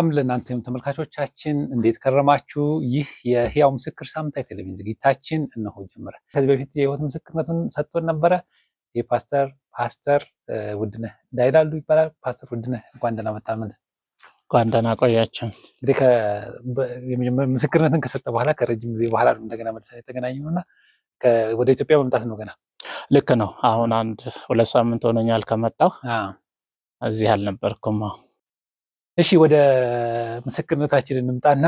ለእናንተም ተመልካቾቻችን እንዴት ከረማችሁ? ይህ የህያው ምስክር ሳምንታዊ ቴሌቪዥን ዝግጅታችን እነሆ ጀመረ። ከዚህ በፊት የህይወት ምስክርነቱን ሰጥቶን ነበረ። ፓስተር ውድነህ እንዳይላሉ ይባላል። ፓስተር ውድነህ እንኳን ደህና መጣህ። እንኳን ደህና ቆያችሁ። እንግዲህ ምስክርነትን ከሰጠ በኋላ ከረጅም ጊዜ በኋላ እንደገና መልሰን የተገናኘነውና ወደ ኢትዮጵያ መምጣት ነው ገና። ልክ ነው። አሁን 1-2 ሳምንት ሆኖኛል ከመጣሁ። እዚህ አልነበርኩም። እሺ ወደ ምስክርነታችን እንምጣና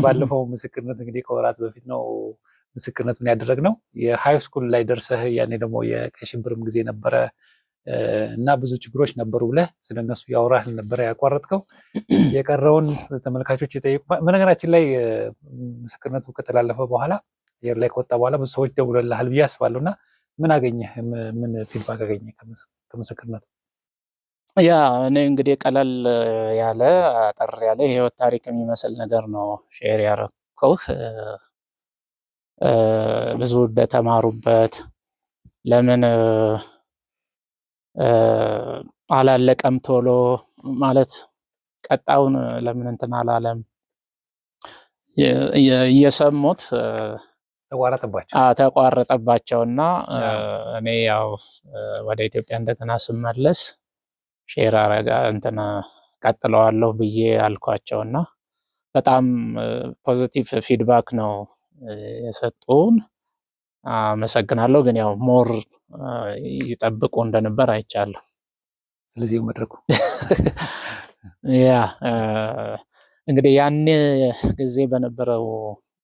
ባለፈው ምስክርነት እንግዲህ ከወራት በፊት ነው ምስክርነቱን ያደረግነው። የሃይ ስኩል ላይ ደርሰህ ያኔ ደግሞ የቀይ ሽብርም ጊዜ ነበረ እና ብዙ ችግሮች ነበሩ ብለህ ስለነሱ ያወራህ ነበረ ያቋረጥከው። የቀረውን ተመልካቾች የጠየቁ በነገራችን ላይ ምስክርነቱ ከተላለፈ በኋላ አየር ላይ ከወጣ በኋላ ብዙ ሰዎች ደውለልሃል ብዬ አስባለሁ። እና ምን አገኘህ? ምን ፊድባክ አገኘህ ከምስክርነቱ? ያ እኔ እንግዲህ ቀለል ያለ አጠር ያለ የህይወት ታሪክ የሚመስል ነገር ነው ሼር ያደረኩህ። ብዙ እንደተማሩበት ለምን አላለቀም ቶሎ ማለት ቀጣውን ለምን እንትን አላለም እየሰሙት ተቋረጠባቸውና እኔ ያው ወደ ኢትዮጵያ እንደገና ስመለስ ሼር አረጋ እንትን ቀጥለዋለሁ ብዬ አልኳቸውና በጣም ፖዚቲቭ ፊድባክ ነው የሰጡን። አመሰግናለሁ። ግን ያው ሞር ይጠብቁ እንደነበር አይቻለሁ። ስለዚህ መድረኩ ያ እንግዲህ ያን ጊዜ በነበረው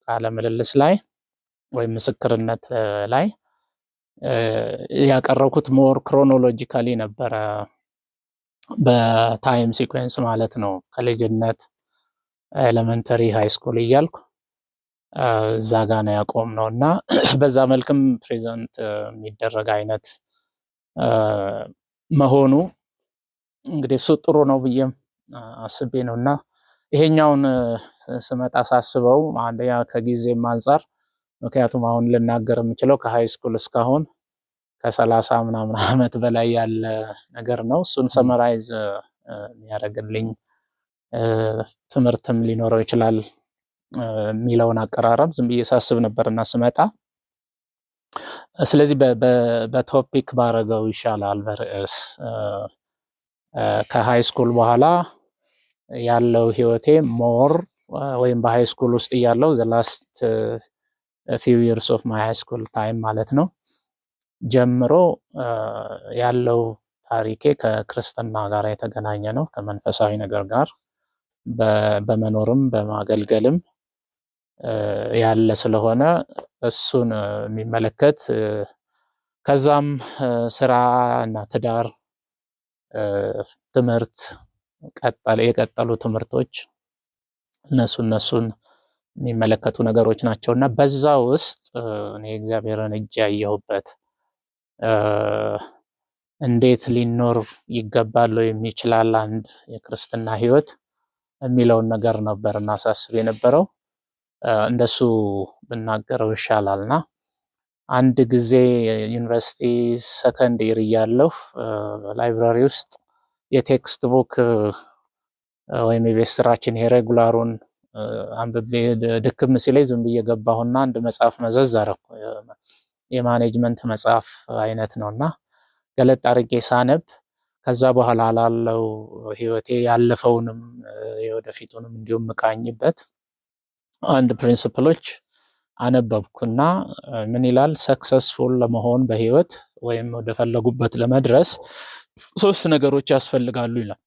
ቃለ ምልልስ ላይ ወይም ምስክርነት ላይ ያቀረብኩት ሞር ክሮኖሎጂካሊ ነበረ፣ በታይም ሲኩዌንስ ማለት ነው። ከልጅነት ኤሌመንተሪ ሃይ ስኩል እያልኩ እዛ ጋ ነው ያቆምነው እና በዛ መልክም ፕሬዘንት የሚደረግ አይነት መሆኑ እንግዲህ እሱ ጥሩ ነው ብዬም አስቤ ነው። እና ይሄኛውን ስመጣ ሳስበው አንደኛ ከጊዜም አንጻር፣ ምክንያቱም አሁን ልናገር የምችለው ከሃይ ስኩል እስካሁን ከ30 ምናምን ዓመት በላይ ያለ ነገር ነው። እሱን ሰመራይዝ የሚያደርግልኝ ትምህርትም ሊኖረው ይችላል የሚለውን አቀራረብ ዝም ብዬ ሳስብ ነበርና ስመጣ፣ ስለዚህ በቶፒክ ባረገው ይሻላል በርዕስ ከሃይ ስኩል በኋላ ያለው ህይወቴ ሞር ወይም በሃይ ስኩል ውስጥ ያለው the last few years of my high school time ማለት ነው ጀምሮ ያለው ታሪኬ ከክርስትና ጋር የተገናኘ ነው። ከመንፈሳዊ ነገር ጋር በመኖርም በማገልገልም ያለ ስለሆነ እሱን የሚመለከት ከዛም ስራ እና ትዳር፣ ትምህርት የቀጠሉ ትምህርቶች እነሱን የሚመለከቱ ነገሮች ናቸውና በዛ ውስጥ እኔ እግዚአብሔርን እጅ ያየሁበት እንዴት ሊኖር ይገባል የሚችላል አንድ የክርስትና ህይወት የሚለውን ነገር ነበር እናሳስብ የነበረው። እንደሱ ብናገረው ይሻላልና አንድ ጊዜ ዩኒቨርሲቲ ሰከንድ ይር እያለሁ ላይብራሪ ውስጥ የቴክስት ቡክ ወይም የቤት ስራችን የሬጉላሩን አንብቤ ድክም ሲለኝ ዝም ብዬ ገባሁና አንድ መጽሐፍ መዘዝ አደረኩ። የማኔጅመንት መጽሐፍ አይነት ነውና ገለጥ አድርጌ ሳነብ ከዛ በኋላ ላለው ህይወቴ ያለፈውንም የወደፊቱንም እንዲሁም ምቃኝበት አንድ ፕሪንሲፕሎች አነበብኩና ምን ይላል? ሰክሰስፉል ለመሆን በህይወት ወይም ወደ ፈለጉበት ለመድረስ 3 ነገሮች ያስፈልጋሉ ይላል።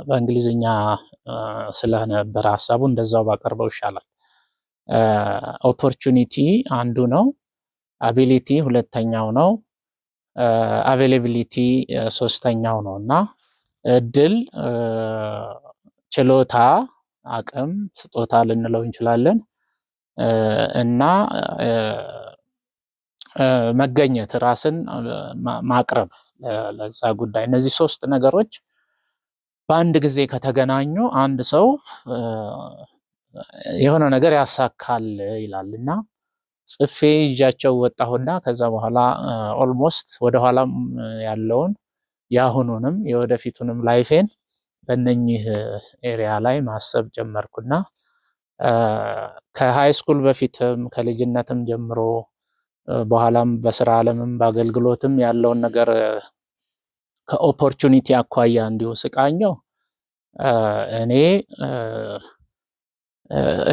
በእንግሊዝኛ ስለነበረ ሐሳቡ እንደዛው ባቀርበው ይሻላል። ኦፖርቹኒቲ አንዱ ነው፣ አቢሊቲ ሁለተኛው ነው፣ አቬይላቢሊቲ ሶስተኛው ነው። እና እድል፣ ችሎታ፣ አቅም፣ ስጦታ ልንለው እንችላለን እና መገኘት፣ ራስን ማቅረብ ለዛ ጉዳይ። እነዚህ 3 ነገሮች በአንድ ጊዜ ከተገናኙ አንድ ሰው የሆነ ነገር ያሳካል ይላልና ጽፌ ይዣቸው ወጣሁና ከዛ በኋላ ኦልሞስት ወደ ኋላም ያለውን ያሁኑንም የወደፊቱንም ላይፌን በእነኚህ ኤሪያ ላይ ማሰብ ጀመርኩና ከሃይ ስኩል በፊትም ከልጅነትም ጀምሮ በኋላም በስራ ዓለምም በአገልግሎትም ያለውን ነገር ከኦፖርቹኒቲ አኳያ እንዲሁ ስቃኘው እኔ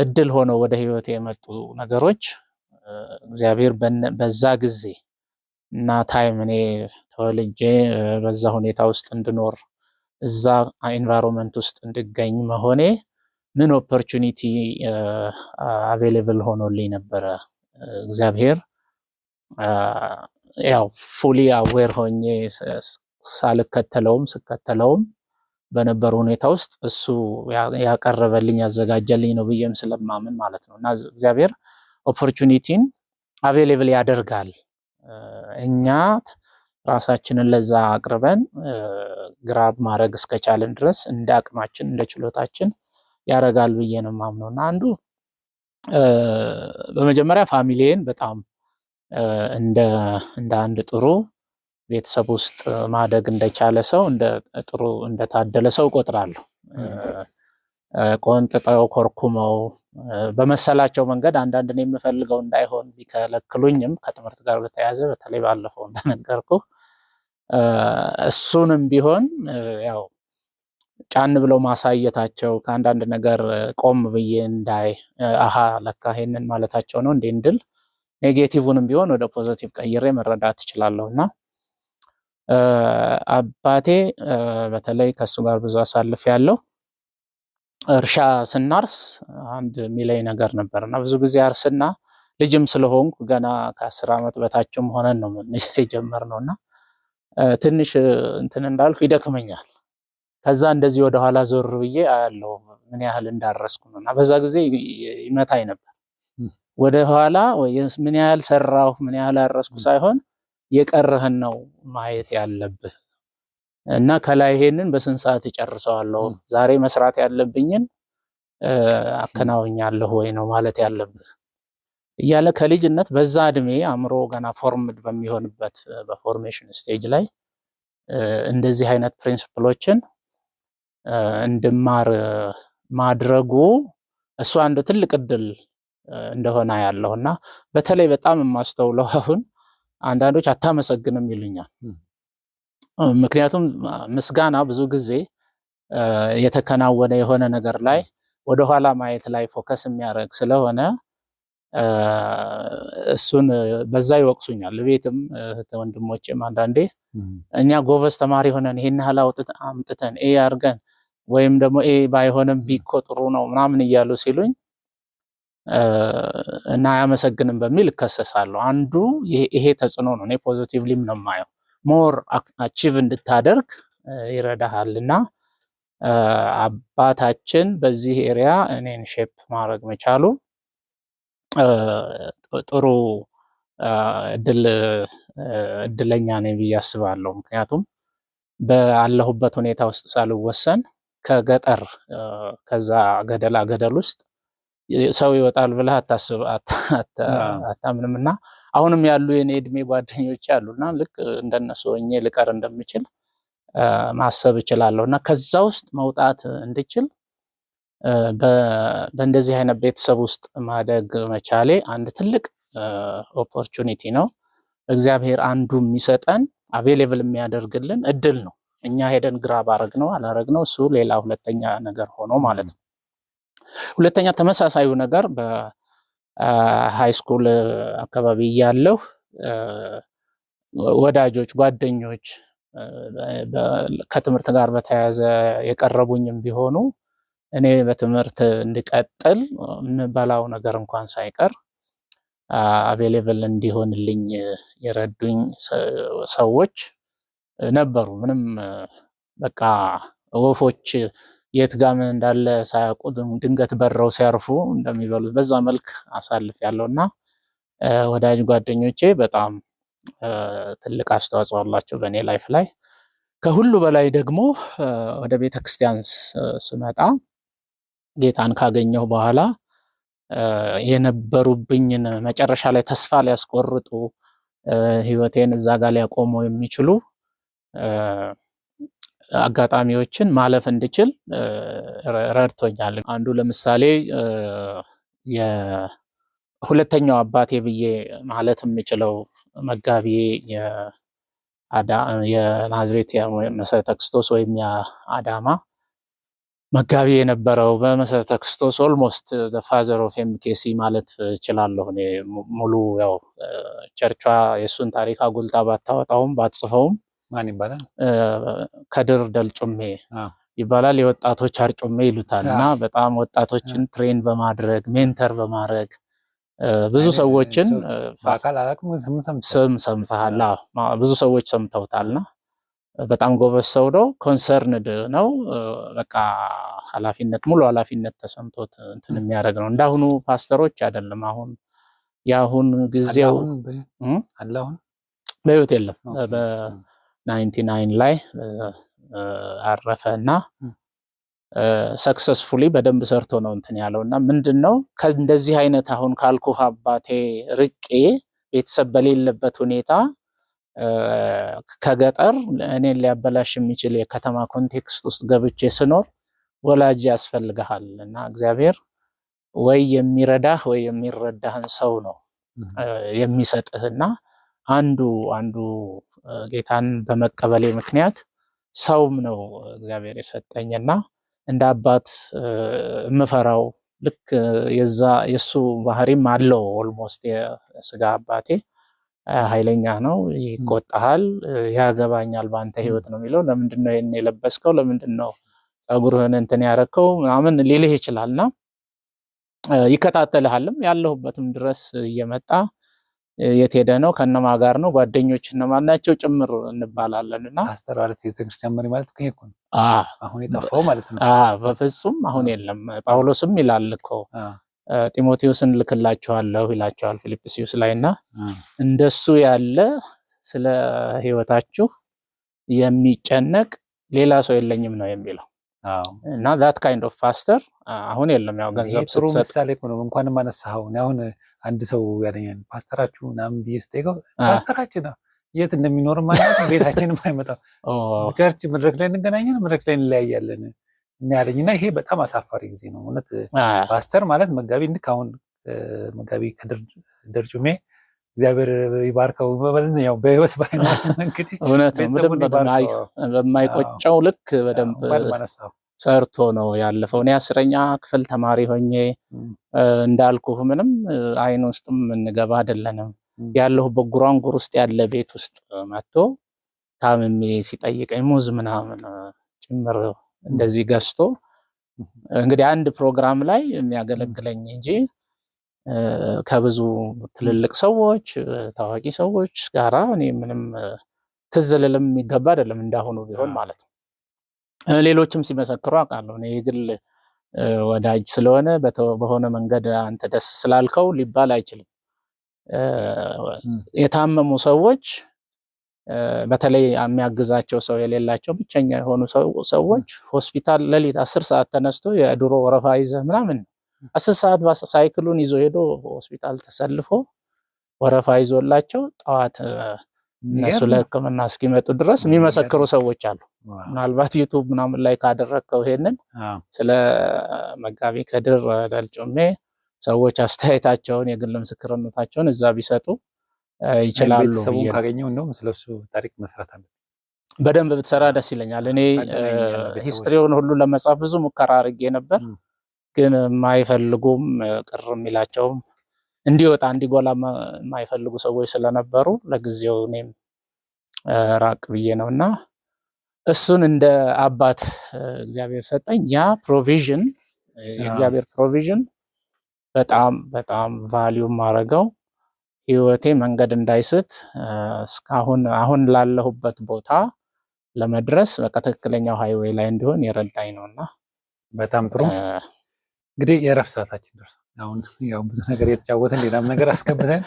እድል ሆነው ወደ ህይወቴ የመጡ ነገሮች እግዚአብሔር በዛ ጊዜ እና ታይም እኔ ተወልጄ በዛ ሁኔታ ውስጥ እንድኖር እዛ ኤንቫይሮንመንት ውስጥ እንድገኝ መሆኔ ምን ኦፖርቹኒቲ አቬሌብል ሆኖልኝ ነበረ። እግዚአብሔር ያው ፉሊ አዌር ሆኜ ሳልከተለውም ስከተለውም በነበሩ ሁኔታ ውስጥ እሱ ያቀረበልኝ ያዘጋጀልኝ ነው ብዬም ስለማምን ማለት ነው። እና እግዚአብሔር ኦፖርቹኒቲን አቬሌብል ያደርጋል። እኛ ራሳችንን ለዛ አቅርበን ግራብ ማድረግ እስከቻለን ድረስ እንደ አቅማችን እንደ ችሎታችን ያደርጋል ብዬ ነው የማምነው። እና አንዱ በመጀመሪያ ፋሚሊዬን በጣም እንደ አንድ ጥሩ ቤተሰብ ውስጥ ማደግ እንደቻለ ሰው እንደታደለ ሰው እቆጥራለሁ። ቆንጥጠው ኮርኩመው በመሰላቸው መንገድ አንዳንድ እኔ የምፈልገው እንዳይሆን ቢከለክሉኝም ከትምህርት ጋር በተያያዘ በተለይ ባለፈው እንደነገርኩ እሱንም ቢሆን ያው ጫን ብለው ማሳየታቸው ከአንዳንድ ነገር ቆም ብዬ እንዳይ አሃ ለካ ይሄንን ማለታቸው ነው እንዴ እንድል ኔጌቲቭንም ቢሆን ወደ ፖዚቲቭ ቀይሬ መረዳት እችላለሁና አባቴ በተለይ ከሱ ጋር ብዙ አሳልፍ ያለው እርሻ ስናርስ አንድ ሚለይ ነገር ነበርና ብዙ ጊዜ አርስና ልጅም ስለሆንኩ ገና ከ10 ዓመት በታችም ሆነን ነው የጀመርነውና ትንሽ እንትን እንዳልኩ ይደክመኛል። ከዛ እንደዚህ ወደ ኋላ ዞር ብዬ አያለው ምን ያህል እንዳረስኩ ነውና በዛ ጊዜ ይመታኝ ነበር። ወደ ኋላ ምን ያህል ሰራሁ ምን ያህል አረስኩ ሳይሆን የቀረህን ነው ማየት ያለብህ እና ከላይ ይሄንን በስንት ሰዓት እጨርሰዋለሁ ዛሬ መስራት ያለብኝን አከናውኛለሁ ወይ ነው ማለት ያለብህ እያለ ከልጅነት በዛ እድሜ አእምሮ ገና ፎርምድ በሚሆንበት በፎርሜሽን ስቴጅ ላይ እንደዚህ አይነት ፕሪንሲፕሎችን እንድማር ማድረጉ እሱ አንድ ትልቅ እድል እንደሆነ ያለውና በተለይ በጣም የማስተውለው አሁን አንዳንዶች አታመሰግንም ይሉኛል። ምክንያቱም ምስጋና ብዙ ጊዜ የተከናወነ የሆነ ነገር ላይ ወደኋላ ማየት ላይ ፎከስ የሚያደርግ ስለሆነ እሱን በዛ ይወቅሱኛል። ቤትም ወንድሞቼም አንዳንዴ እኛ ጎበዝ ተማሪ ሆነን ይሄን ያህል አምጥተን ኤ አድርገን ወይም ደግሞ ኤ ባይሆንም ቢ እኮ ጥሩ ነው ምናምን እያሉ ሲሉኝ እና አያመሰግንም በሚል እከሰሳለሁ። አንዱ ይሄ ተጽዕኖ ነው። እኔ ፖዚቲቭሊም ነው የማየው። ሞር አቺቭ እንድታደርግ ይረዳሃልና አባታችን በዚህ ኤሪያ እኔን ሼፕ ማድረግ መቻሉ ጥሩ እድለኛ ነኝ ብዬ አስባለሁ። ምክንያቱም ባለሁበት ሁኔታ ውስጥ ሳልወሰን ከገጠር ከዛ ገደል ውስጥ ሰው ይወጣል ብለህ አታምንምና አሁንም ያሉ የኔ እድሜ ጓደኞች አሉና ልክ እንደነሱ ሆኜ ልቀር እንደምችል ማሰብ እችላለሁ እና ከዛ ውስጥ መውጣት እንድችል በእንደዚህ አይነት ቤተሰብ ውስጥ ማደግ መቻሌ አንድ ትልቅ ኦፖርቹኒቲ ነው። እግዚአብሔር አንዱ የሚሰጠን አቬሌብል የሚያደርግልን እድል ነው። እኛ ሄደን ግራብ አረግነው አላረግነው እሱ ሌላ ሁለተኛ ነገር ሆኖ ማለት ነው። ሁለተኛ ተመሳሳዩ ነገር በሃይ ስኩል አካባቢ ያለው ወዳጆች ጓደኞች ከትምህርት ጋር በተያያዘ የቀረቡኝም ቢሆኑ እኔ በትምህርት እንድቀጥል የምበላው ነገር እንኳን ሳይቀር አቬሌብል እንዲሆንልኝ የረዱኝ ሰዎች ነበሩ። ምንም በቃ ወፎች የት ጋር ምን እንዳለ ሳያውቁ ድንገት በረው ሲያርፉ እንደሚበሉት በዛ መልክ አሳልፍ ያለውና ወዳጅ ጓደኞቼ በጣም ትልቅ አስተዋጽኦ አላቸው በእኔ ላይፍ ላይ። ከሁሉ በላይ ደግሞ ወደ ቤተክርስቲያን ስመጣ ጌታን ካገኘሁ በኋላ የነበሩብኝን መጨረሻ ላይ ተስፋ ሊያስቆርጡ ህይወቴን እዛ ጋር ሊያቆሙ የሚችሉ አጋጣሚዎችን ማለፍ እንድችል ረድቶኛል። አንዱ ለምሳሌ የሁለተኛው አባቴ ብዬ ማለት የምችለው መጋቢ የናዝሬት መሰረተ ክርስቶስ ወይም የአዳማ መጋቢ የነበረው በመሰረተ ክርስቶስ ኦልሞስት ፋዘር ኦፍ ኤምኬሲ ማለት እችላለሁ። እኔ ሙሉ ያው ቸርቿ የእሱን ታሪክ አጉልታ ባታወጣውም ባትጽፈውም ማን ይባላል? ከድር ደልጩሜ ይባላል። የወጣቶች አርጩሜ ይሉታል። እና በጣም ወጣቶችን ትሬን በማድረግ ሜንተር በማድረግ ብዙ ሰዎችን በአካል አላውቅም፣ ስም ሰምተሃል? ብዙ ሰዎች ሰምተውታልና በጣም ጎበዝ ሰው ነው። ኮንሰርንድ ነው። በቃ ኃላፊነት ሙሉ ኃላፊነት ተሰምቶት እንትን የሚያደርግ ነው። እንዳሁኑ ፓስተሮች አይደለም። አሁን የአሁን ጊዜው አሁን በህይወት የለም። በ99 ላይ አረፈ እና ሰክሰስፉሊ በደንብ ሰርቶ ነው እንትን ያለው እና ምንድነው ከእንደዚህ አይነት አሁን ካልኩህ አባቴ ርቄ ቤተሰብ በሌለበት ሁኔታ ከገጠር እኔን ሊያበላሽ የሚችል የከተማ ኮንቴክስት ውስጥ ገብቼ ስኖር ወላጅ ያስፈልግሃል እና እግዚአብሔር ወይ የሚረዳህ ወይ የሚረዳህን ሰው ነው የሚሰጥህና አንዱ ጌታን በመቀበሌ ምክንያት ሰውም ነው እግዚአብሔር የሰጠኝና እንደ አባት የምፈራው ልክ የሱ ባህሪም አለው። ኦልሞስት የስጋ አባቴ ኃይለኛ ነው፣ ይቆጣሃል፣ ያገባኛል በአንተ ህይወት ነው የሚለው። ለምንድነው ይሄን የለበስከው? ለምንድነው ጸጉርህን እንትን ያረከው? ምናምን ሊልህ ይችላልና ይከታተልሃልም። ያለሁበትም ድረስ እየመጣ የት ሄደ ነው ከነማ ጋር ነው ጓደኞች እነማን ናቸው ጭምር እንባላለንና ፓስተር ማለት የቤተክርስቲያን መሪ ማለት ይሄ እኮ ነው። አሁን የጠፋው ማለት ነው። በፍጹም አሁን የለም። ጳውሎስም ይላል እኮ ጢሞቴዎስን ልክላችኋለሁ ይላቸዋል ፊልጵስዩስ ላይና እንደሱ ያለ ስለ ህይወታችሁ የሚጨነቅ ሌላ ሰው የለኝም ነው የሚለው። እና that kind of pastor አሁን የለም። ያው ገንዘብ ስትሰጥ ምሳሌ እኮ ነው። እንኳንም አነሳኸው። አሁን አንድ ሰው ያለኛል ፓስተራችሁ ምናምን ብዬ ስጠይቀው ፓስተራችን ነው የት እንደሚኖር ማለት ቤታችንም አይመጣም። ቸርች መድረክ ላይ እንገናኛለን፣ መድረክ ላይ እንለያያለን እና ያለኝና ይሄ በጣም አሳፋሪ ጊዜ ነው እውነት። ፓስተር ማለት መጋቢ እንድክ አሁን መጋቢ ከድር ጩሜ እግዚአብሔር ይባርከው በበለኛው በህይወት ባይኖር እንግዲህ እውነት ምንም በማይቆጨው ልክ በደንብ ሰርቶ ነው ያለፈው። እኔ 10ኛ ክፍል ተማሪ ሆኜ እንዳልኩህ ምንም አይን ውስጥም እንገባ አይደለንም። ያለሁበት ጉራንጉር ውስጥ ያለ ቤት ውስጥ መጥቶ ታምሜ ሲጠይቀኝ ሙዝ ምናምን ጭምር እንደዚህ ገዝቶ እንግዲህ አንድ ፕሮግራም ላይ የሚያገለግለኝ እንጂ ከብዙ ትልልቅ ሰዎች ታዋቂ ሰዎች ጋራ እኔ ምንም ትዝ ልልም የሚገባ አይደለም እንዳሁኑ ቢሆን ማለት ነው። ሌሎችም ሲመሰክሩ አውቃለሁ። እኔ የግል ወዳጅ ስለሆነ በሆነ መንገድ አንተ ደስ ስላልከው ሊባል አይችልም። የታመሙ ሰዎች በተለይ የሚያግዛቸው ሰው የሌላቸው ብቸኛ የሆኑ ሰዎች ሆስፒታል ሌሊት 10 ሰዓት ተነስቶ የድሮ ወረፋ ይዘህ ምናምን 10 ሰዓት ሳይክሉን ይዞ ሄዶ ሆስፒታል ተሰልፎ ወረፋ ይዞላቸው ጠዋት እነሱ ለሕክምና እስኪመጡ ድረስ የሚመሰክሩ ሰዎች አሉ። ምናልባት ዩቱብ ምናምን ላይ ካደረግከው ይሄንን ስለ መጋቢ ከድር ደልጩሜ ሰዎች አስተያየታቸውን የግል ምስክርነታቸውን እዛ ቢሰጡ ይችላሉ። ቤተሰቡን ካገኘው እንደውም ስለሱ ታሪክ መስራት አለ በደንብ ብትሰራ ደስ ይለኛል። እኔ ሂስትሪውን ሁሉ ለመጻፍ ብዙ ሙከራ አድርጌ ነበር፣ ግን የማይፈልጉም ቅር የሚላቸውም እንዲወጣ እንዲጎላ የማይፈልጉ ሰዎች ስለነበሩ ለጊዜው እኔም ራቅ ብዬ ነውና እሱን እንደ አባት እግዚአብሔር ሰጠኝ። ያ ፕሮቪዥን የእግዚአብሔር ፕሮቪዥን በጣም በጣም ቫልዩ ማረገው ህይወቴ መንገድ እንዳይስት እስካሁን አሁን ላለሁበት ቦታ ለመድረስ በቃ ትክክለኛው ሃይዌይ ላይ እንዲሆን የረዳኝ ነውና በጣም ጥሩ። እንግዲህ የእረፍት ሰዓታችን ደርሷል። አሁን ያው ብዙ ነገር የተጫወተን ሌላም ነገር አስገብተን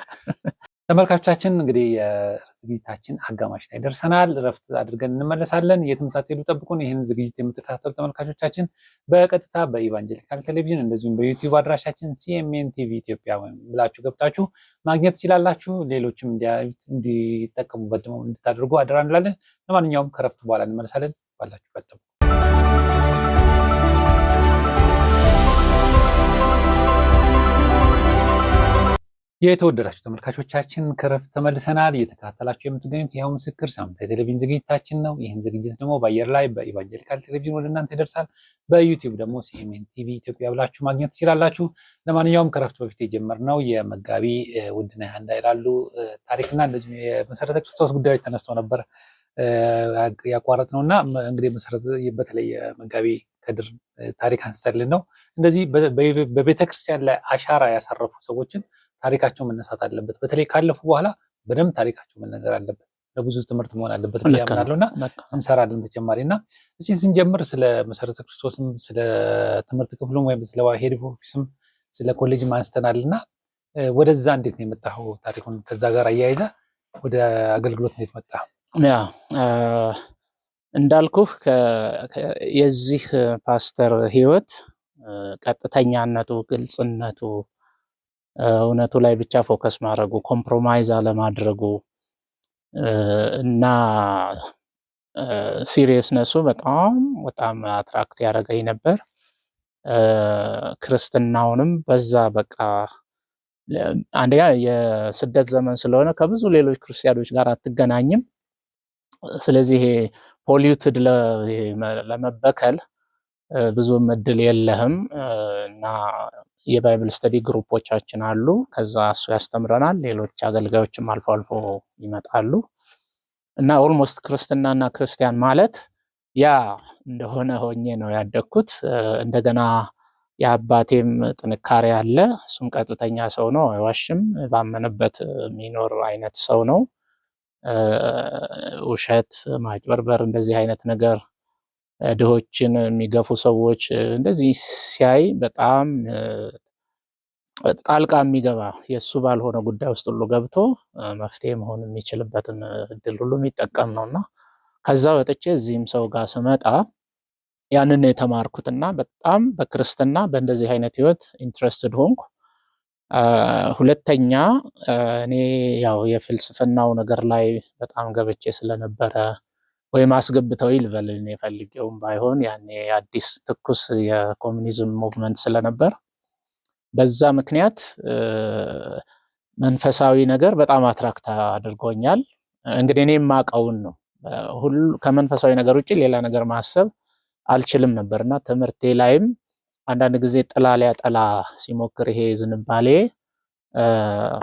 ተመልካቾቻችን እንግዲህ የዝግጅታችን አጋማሽ ላይ ደርሰናል። እረፍት አድርገን እንመለሳለን። የትም ሳትሄዱ ጠብቁን። ይህን ዝግጅት የምትከታተሉ ተመልካቾቻችን በቀጥታ በኢቫንጀሊካል ቴሌቪዥን እንደዚሁም በዩቲዩብ አድራሻችን ሲኤምኤን ቲቪ ኢትዮጵያ ብላችሁ ገብታችሁ ማግኘት ትችላላችሁ። ሌሎችም እንዲጠቀሙበት ደግሞ እንድታደርጉ አደራ እንላለን። ለማንኛውም ከእረፍቱ በኋላ እንመለሳለን። ባላችሁበት። የተወደዳችሁ ተመልካቾቻችን ከረፍት ተመልሰናል። እየተከታተላችሁ የምትገኙት ይኸው ምስክር ሳምንታዊ ቴሌቪዥን ዝግጅታችን ነው። ይህን ዝግጅት ደግሞ በአየር ላይ በኢቫንጀሊካል ቴሌቪዥን ወደ እናንተ ይደርሳል። በዩቲዩብ ደግሞ ሲኤምኤን ቲቪ ኢትዮጵያ ብላችሁ ማግኘት ትችላላችሁ። ለማንኛውም ከረፍት በፊት የጀመርነው የመጋቢ ውድነህ እንዳይላሉ ታሪክና እንደዚሁ የመሰረተ ክርስቶስ ጉዳዮች ተነስተው ነበር ያቋረጥ ነው እና እንግዲህ መሰረተ በተለይ መጋቢ ከድር ታሪክ አንስተልን ነው። እንደዚህ በቤተክርስቲያን ላይ አሻራ ያሳረፉ ሰዎችን ታሪካቸው መነሳት አለበት። በተለይ ካለፉ በኋላ በደንብ ታሪካቸው መነገር አለበት። ለብዙ ትምህርት መሆን አለበት ብዬ አምናለሁ እና እንሰራለን ተጨማሪ እና እስኪ ስንጀምር ስለ መሰረተ ክርስቶስም ስለ ትምህርት ክፍሉም ወይም ስለ ሄድ ኦፊስም ስለ ኮሌጅ አንስተናል እና ወደዛ እንዴት ነው የመጣኸው? ታሪኩን ከዛ ጋር አያይዘ ወደ አገልግሎት እንዴት መጣ? ያ እንዳልኩህ የዚህ ፓስተር ህይወት ቀጥተኛነቱ፣ ግልጽነቱ፣ እውነቱ ላይ ብቻ ፎከስ ማድረጉ፣ ኮምፕሮማይዝ አለማድረጉ እና ሲሪየስነሱ በጣም በጣም አትራክት ያደረገኝ ነበር። ክርስትናውንም በዛ በቃ አንደኛ የስደት ዘመን ስለሆነ ከብዙ ሌሎች ክርስቲያኖች ጋር አትገናኝም። ስለዚህ ፖሊዩትድ ለመበከል ብዙም እድል የለህም እና የባይብል ስተዲ ግሩፖቻችን አሉ። ከዛ እሱ ያስተምረናል። ሌሎች አገልጋዮችም አልፎ አልፎ ይመጣሉ እና ኦልሞስት ክርስትናና ክርስቲያን ማለት ያ እንደሆነ ሆኜ ነው ያደግኩት። እንደገና የአባቴም ጥንካሬ አለ። እሱም ቀጥተኛ ሰው ነው፣ አይዋሽም። ባመነበት የሚኖር አይነት ሰው ነው። ውሸት፣ ማጭበርበር፣ እንደዚህ አይነት ነገር ድሆችን የሚገፉ ሰዎች እንደዚህ ሲያይ በጣም ጣልቃ የሚገባ የእሱ ባልሆነ ጉዳይ ውስጥ ሁሉ ገብቶ መፍትሄ መሆን የሚችልበትን እድል ሁሉ የሚጠቀም ነው እና ከዛ ወጥቼ እዚህም ሰው ጋር ስመጣ ያንን የተማርኩትና በጣም በክርስትና በእንደዚህ አይነት ህይወት ኢንትረስትድ ሆንኩ። ሁለተኛ እኔ ያው የፍልስፍናው ነገር ላይ በጣም ገብቼ ስለነበረ ወይም አስገብተው ይልበል የፈልጌውም ባይሆን ያኔ አዲስ ትኩስ የኮሚኒዝም ሙቭመንት ስለነበር በዛ ምክንያት መንፈሳዊ ነገር በጣም አትራክት አድርጎኛል። እንግዲህ እኔ የማውቀውን ነው ሁሉ ከመንፈሳዊ ነገር ውጭ ሌላ ነገር ማሰብ አልችልም ነበርና ትምህርቴ ላይም አንዳንድ ጊዜ ጥላ ሊያጠላ ሲሞክር ይሄ ዝንባሌ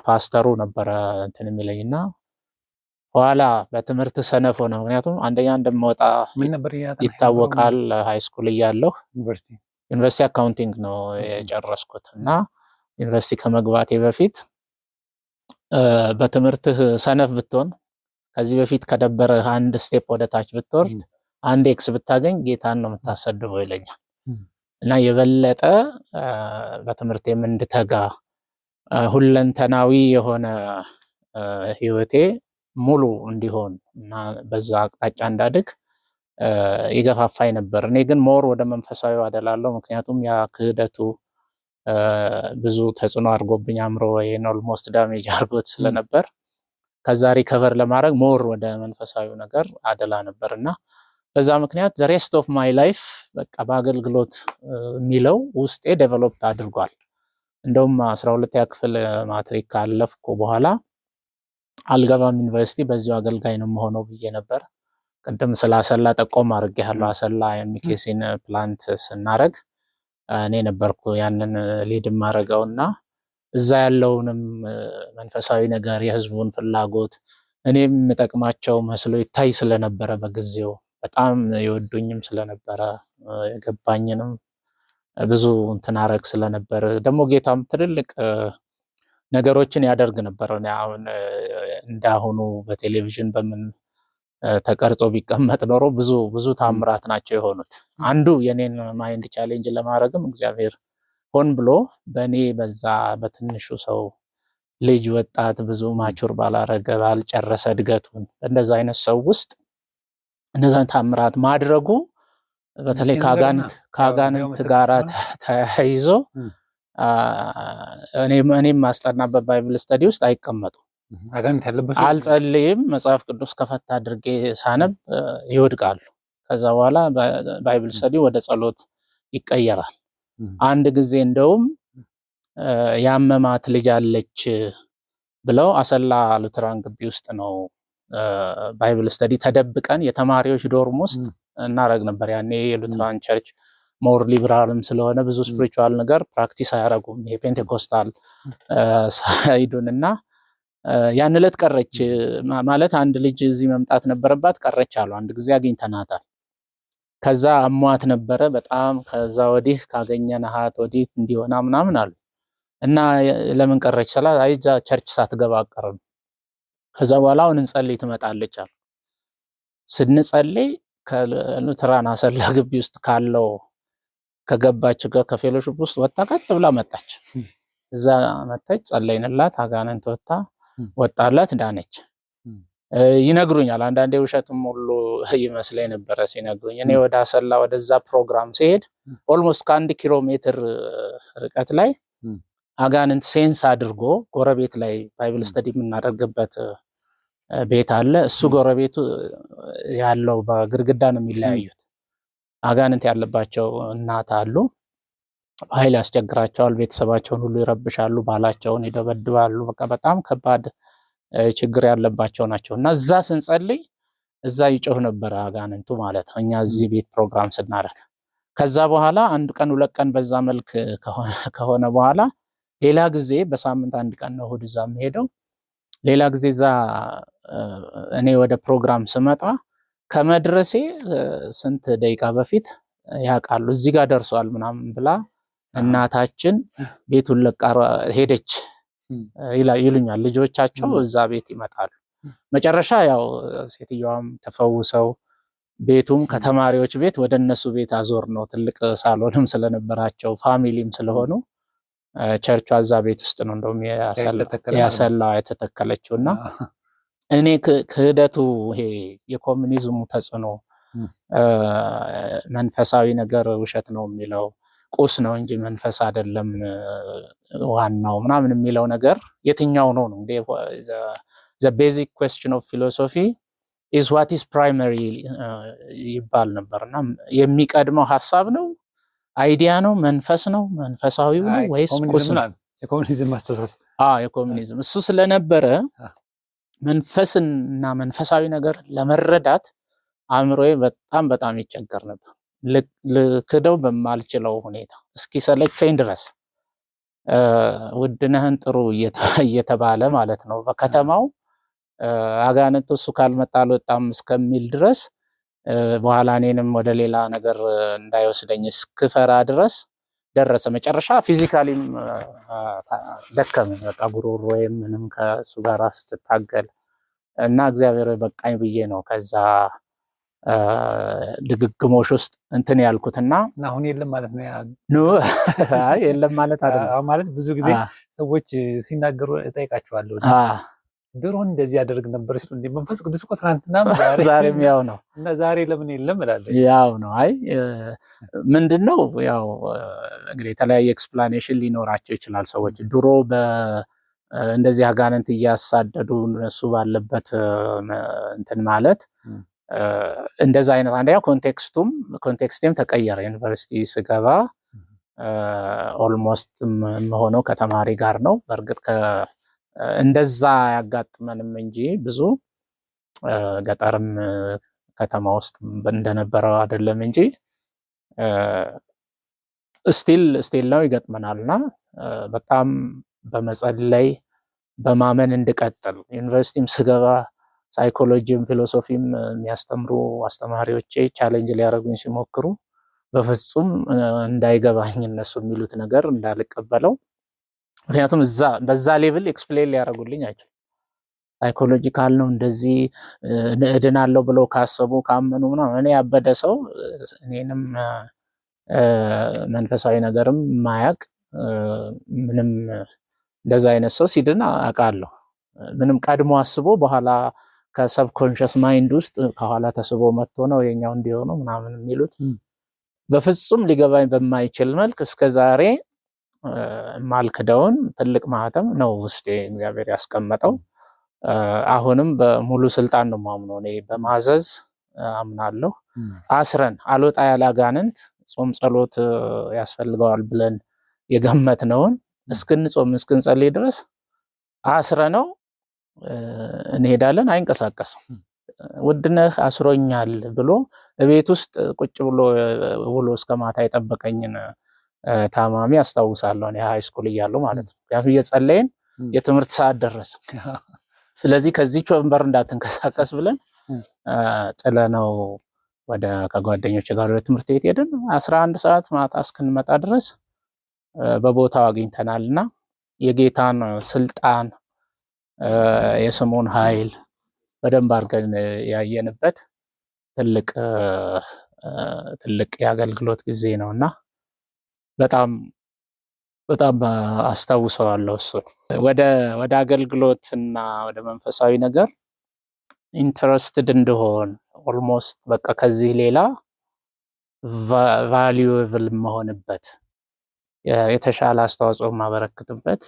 ፓስተሩ ነበረ እንትን የሚለኝና ኋላ በትምህርት ሰነፍ ሆነ። ምክንያቱም አንደኛ እንደምወጣ ይታወቃል። ሃይ ስኩል እያለሁ ዩኒቨርሲቲ አካውንቲንግ ነው የጨረስኩት እና ዩኒቨርሲቲ ከመግባቴ በፊት በትምህርትህ ሰነፍ ብትሆን ከዚህ በፊት ከደበረ አንድ ስቴፕ ወደ ታች ብትወርድ አንድ ኤክስ ብታገኝ ጌታን ነው የምታሰድበው ይለኛል እና የበለጠ በትምህርቴም እንድተጋ ሁለንተናዊ የሆነ ህይወቴ ሙሉ እንዲሆን እና በዛ አቅጣጫ እንዳድግ ይገፋፋኝ ነበር። እኔ ግን ሞር ወደ መንፈሳዊ አደላለሁ። ምክንያቱም ያ ክህደቱ ብዙ ተጽዕኖ አድርጎብኝ አእምሮዬን ኦልሞስት ዳሜጅ አድርጎት ስለነበር ከዛ ሪከቨር ለማድረግ ሞር ወደ መንፈሳዊ ነገር አደላ ነበር እና በዛ ምክንያት the rest of my life በቃ በአገልግሎት የሚለው ውስጤ ዴቨሎፕ አድርጓል። እንደውም 12ኛ ክፍል ማትሪክ ካለፍኩ በኋላ አልገባም ዩኒቨርሲቲ በዚሁ አገልጋይ ነው የምሆነው ብዬ ነበር። ቅድም ስለ አሰላ ጠቆም አድርጌያለሁ። አሰላ የሚኬሲን ፕላንት ስናረግ እኔ ነበርኩ ያንን ሊድ ማረገውና እዛ ያለውንም መንፈሳዊ ነገር የህዝቡን ፍላጎት እኔም የምጠቅማቸው መስሎ ይታይ ስለነበረ በጊዜው በጣም ይወዱኝም ስለነበረ የገባኝንም ብዙ እንትን አረግ ስለነበር ደግሞ ጌታም ትልልቅ ነገሮችን ያደርግ ነበር። አሁን እንዳሁኑ በቴሌቪዥን በምን ተቀርጾ ቢቀመጥ ኖሮ ብዙ ታምራት ናቸው የሆኑት። አንዱ የኔን ማይንድ ቻሌንጅ ለማድረግም እግዚአብሔር ሆን ብሎ በእኔ በዛ በትንሹ ሰው ልጅ ወጣት ብዙ ማቹር ባላረገ ባልጨረሰ እድገቱን እንደዛ አይነት ሰው ውስጥ እነዛን ታምራት ማድረጉ በተለይ ከአጋንንት ጋራ ተያይዞ እኔም ማስጠናበት ባይብል ስተዲ ውስጥ አይቀመጡም። አልጸልይም። መጽሐፍ ቅዱስ ከፈታ አድርጌ ሳነብ ይወድቃሉ። ከዛ በኋላ ባይብል ስተዲ ወደ ጸሎት ይቀየራል። አንድ ጊዜ እንደውም ያመማት ልጅ አለች ብለው አሰላ ሉትራን ግቢ ውስጥ ነው ባይብል ስተዲ ተደብቀን የተማሪዎች ዶርም ውስጥ እናረግ ነበር። ያኔ የሉትራን ቸርች ሞር ሊብራልም ስለሆነ ብዙ ስፒሪቹዋል ነገር ፕራክቲስ አያረጉም። ይሄ ፔንቴኮስታል ሳይዱን እና ያን ዕለት ቀረች ማለት አንድ ልጅ እዚህ መምጣት ነበረባት፣ ቀረች አሉ። አንድ ጊዜ አግኝተናታል። ከዛ አሟት ነበረ በጣም። ከዛ ወዲህ ካገኘናት ወዲህ እንዲሆና ምናምን አሉ እና ለምን ቀረች ስላ አይዛ ቸርች ሳትገባ አቀረም። ከዛ በኋላ አሁን እንጸልይ ትመጣለች አሉ። ስንጸልይ ከሉትራን አሰላ ግቢ ውስጥ ካለው ከገባች ከፌሎሺፕ ውስጥ ወጣ ቀጥ ብላ መጣች። እዛ መጣች፣ ጸለይንላት፣ አጋንንት ወጣላት፣ ዳነች። ይነግሩኛል አንዳንዴ ውሸትም ሁሉ ይመስለኝ ነበረ ሲነግሩኝ። እኔ ወደ አሰላ ወደዛ ፕሮግራም ሲሄድ ኦልሞስት ከ1 ኪሎ ሜትር ርቀት ላይ አጋንንት ሴንስ አድርጎ ጎረቤት ላይ ባይብል ስተዲ የምናደርግበት ቤት አለ። እሱ ጎረቤቱ ያለው በግድግዳ ነው የሚለያዩት። አጋንንት ያለባቸው እናት አሉ። ኃይል ያስቸግራቸዋል፣ ቤተሰባቸውን ሁሉ ይረብሻሉ፣ ባላቸውን ይደበድባሉ። በቃ በጣም ከባድ ችግር ያለባቸው ናቸው። እና እዛ ስንጸልይ እዛ ይጮህ ነበረ አጋንንቱ ማለት ነው፣ እኛ እዚህ ቤት ፕሮግራም ስናደርግ። ከዛ በኋላ 1 ቀን 2 ቀን በዛ መልክ ከሆነ በኋላ ሌላ ጊዜ በሳምንት 1 ቀን ነው እሑድ እዛ የምሄደው። ሌላ ጊዜ እዛ እኔ ወደ ፕሮግራም ስመጣ ከመድረሴ ስንት ደቂቃ በፊት ያውቃሉ እዚህ ጋር ደርሷል ምናምን ብላ እናታችን ቤቱን ለቃ ሄደች ይሉኛል። ልጆቻቸው እዛ ቤት ይመጣሉ። መጨረሻ ያው ሴትዮዋም ተፈውሰው ቤቱም ከተማሪዎች ቤት ወደ እነሱ ቤት አዞር ነው። ትልቅ ሳሎንም ስለነበራቸው ፋሚሊም ስለሆኑ ቸርቿ እዛ ቤት ውስጥ ነው እንደውም ያሰላ የተተከለችው። እና እኔ ክህደቱ ይሄ የኮሙኒዝሙ ተጽዕኖ መንፈሳዊ ነገር ውሸት ነው የሚለው ቁስ ነው እንጂ መንፈስ አይደለም ዋናው ምናምን የሚለው ነገር የትኛው ነው ነው the basic question of philosophy is what is primary ይባል ነበርና የሚቀድመው ሐሳብ ነው አይዲያ ነው መንፈስ ነው መንፈሳዊው ነው ወይስ ቁስ ነው? የኮሙኒዝም አስተሳሰብ የኮሙኒዝም እሱ ስለነበረ መንፈስና መንፈሳዊ ነገር ለመረዳት አእምሮዬ በጣም ይቸገር ነበር። ልክደው በማልችለው ሁኔታ እስኪ ሰለቸኝ ድረስ ውድነህን ጥሩ እየተባለ ማለት ነው በከተማው አጋንንት እሱ ካልመጣ አልወጣም እስከሚል ድረስ በኋላ እኔንም ወደ ሌላ ነገር እንዳይወስደኝ እስክፈራ ድረስ ደረሰ። መጨረሻ ፊዚካሊም ደከመኝ። በቃ ጉሮሮዬም ምንም ከእሱ ጋር ስትታገል እና እግዚአብሔር በቃኝ ብዬ ነው ከዛ ድግግሞሽ ውስጥ እንትን ያልኩትና አሁን የለም ማለት ነው። አይ የለም ማለት አይደለም። ማለት ብዙ ጊዜ ሰዎች ሲናገሩ እጠይቃቸዋለሁ ድሮ እንደዚህ ያደርግ ነበር ሲሉ እንደ መንፈስ ቅዱስ እኮ ትናንትናም ዛሬም ያው ነው እና ዛሬ ለምን የለም እላለሁ። ያው ነው። አይ ምንድነው ያው እንግዲህ የተለያየ ኤክስፕላኔሽን ሊኖራቸው ይችላል። ሰዎች ድሮ እንደዚህ አጋንንት እያሳደዱ እነሱ ባለበት እንትን ማለት እንደዛ አይነት አንደኛ ኮንቴክስቴም ተቀየረ። ዩኒቨርሲቲ ስገባ ኦልሞስት የምሆነው ከተማሪ ጋር ነው። በእርግጥ እንደዛ ያጋጥመንም እንጂ ብዙ ገጠርም ከተማ ውስጥ እንደነበረው አይደለም እንጂ ስቲል ነው ይገጥመናልና በጣም በመጸለይ በማመን እንድቀጥል ዩኒቨርሲቲም ስገባ ሳይኮሎጂም ፊሎሶፊም የሚያስተምሩ አስተማሪዎቼ ቻሌንጅ ሊያደርጉኝ ሲሞክሩ በፍጹም እንዳይገባኝ እነሱ የሚሉት ነገር እንዳልቀበለው። ምክንያቱም በዛ ሌቭል ኤክስፕሌን ሊያደርጉልኝ አይችሉም። ሳይኮሎጂካል ነው እንደዚህ እድናለሁ ብለው ካሰቡ ካመኑ ምናምን እኔ ያበደ ሰው እኔንም መንፈሳዊ ነገርም ማያቅ ምንም እንደዛ አይነት ሰው ሲድን አውቃለሁ። ምንም ቀድሞ አስቦ በኋላ ከሰብኮንሽስ ማይንድ ውስጥ ከኋላ ተስቦ መጥቶ ነው የኛው እንዲሆነው ምናምን የሚሉት በፍጹም ሊገባኝ በማይችል መልክ እስከዛሬ ማልክደውን ትልቅ ማህተም ነው ውስጤ እግዚአብሔር ያስቀመጠው። አሁንም በሙሉ ስልጣን ነው ማምነው እኔ በማዘዝ አምናለሁ። አስረን አልወጣ ያለ አጋንንት ጾም ጸሎት ያስፈልገዋል ብለን የገመትነውን እስክንጾም እስክንጸልይ ድረስ አስረነው እንሄዳለን። አይንቀሳቀስም። ውድነህ አስሮኛል ብሎ ቤት ውስጥ ቁጭ ብሎ ውሎ እስከ ማታ የጠበቀኝን ታማሚ አስታውሳለሁ። እኔ ሃይ ስኩል እያለሁ ማለት ነው። ምክንያቱም እየጸለይን የትምህርት ሰዓት ደረሰ። ስለዚህ ከዚህች ወንበር እንዳትንቀሳቀስ ብለን ጥለነው ከጓደኞች ጋር ወደ ትምህርት ቤት ሄድን። 11 ሰዓት ማታ እስክንመጣ ድረስ በቦታው አግኝተናልና የጌታን ስልጣን የስሙን ኃይል በደንብ አድርገን ያየንበት ትልቅ የአገልግሎት ጊዜ ነውና በጣም አስታውሰዋለሁ። እሱ ወደ አገልግሎትና ወደ መንፈሳዊ ነገር ኢንትረስትድ እንደሆን ኦልሞስት በቃ ከዚህ ሌላ ቫልዩብል መሆንበት የተሻለ አስተዋጽኦ ማበረክትበት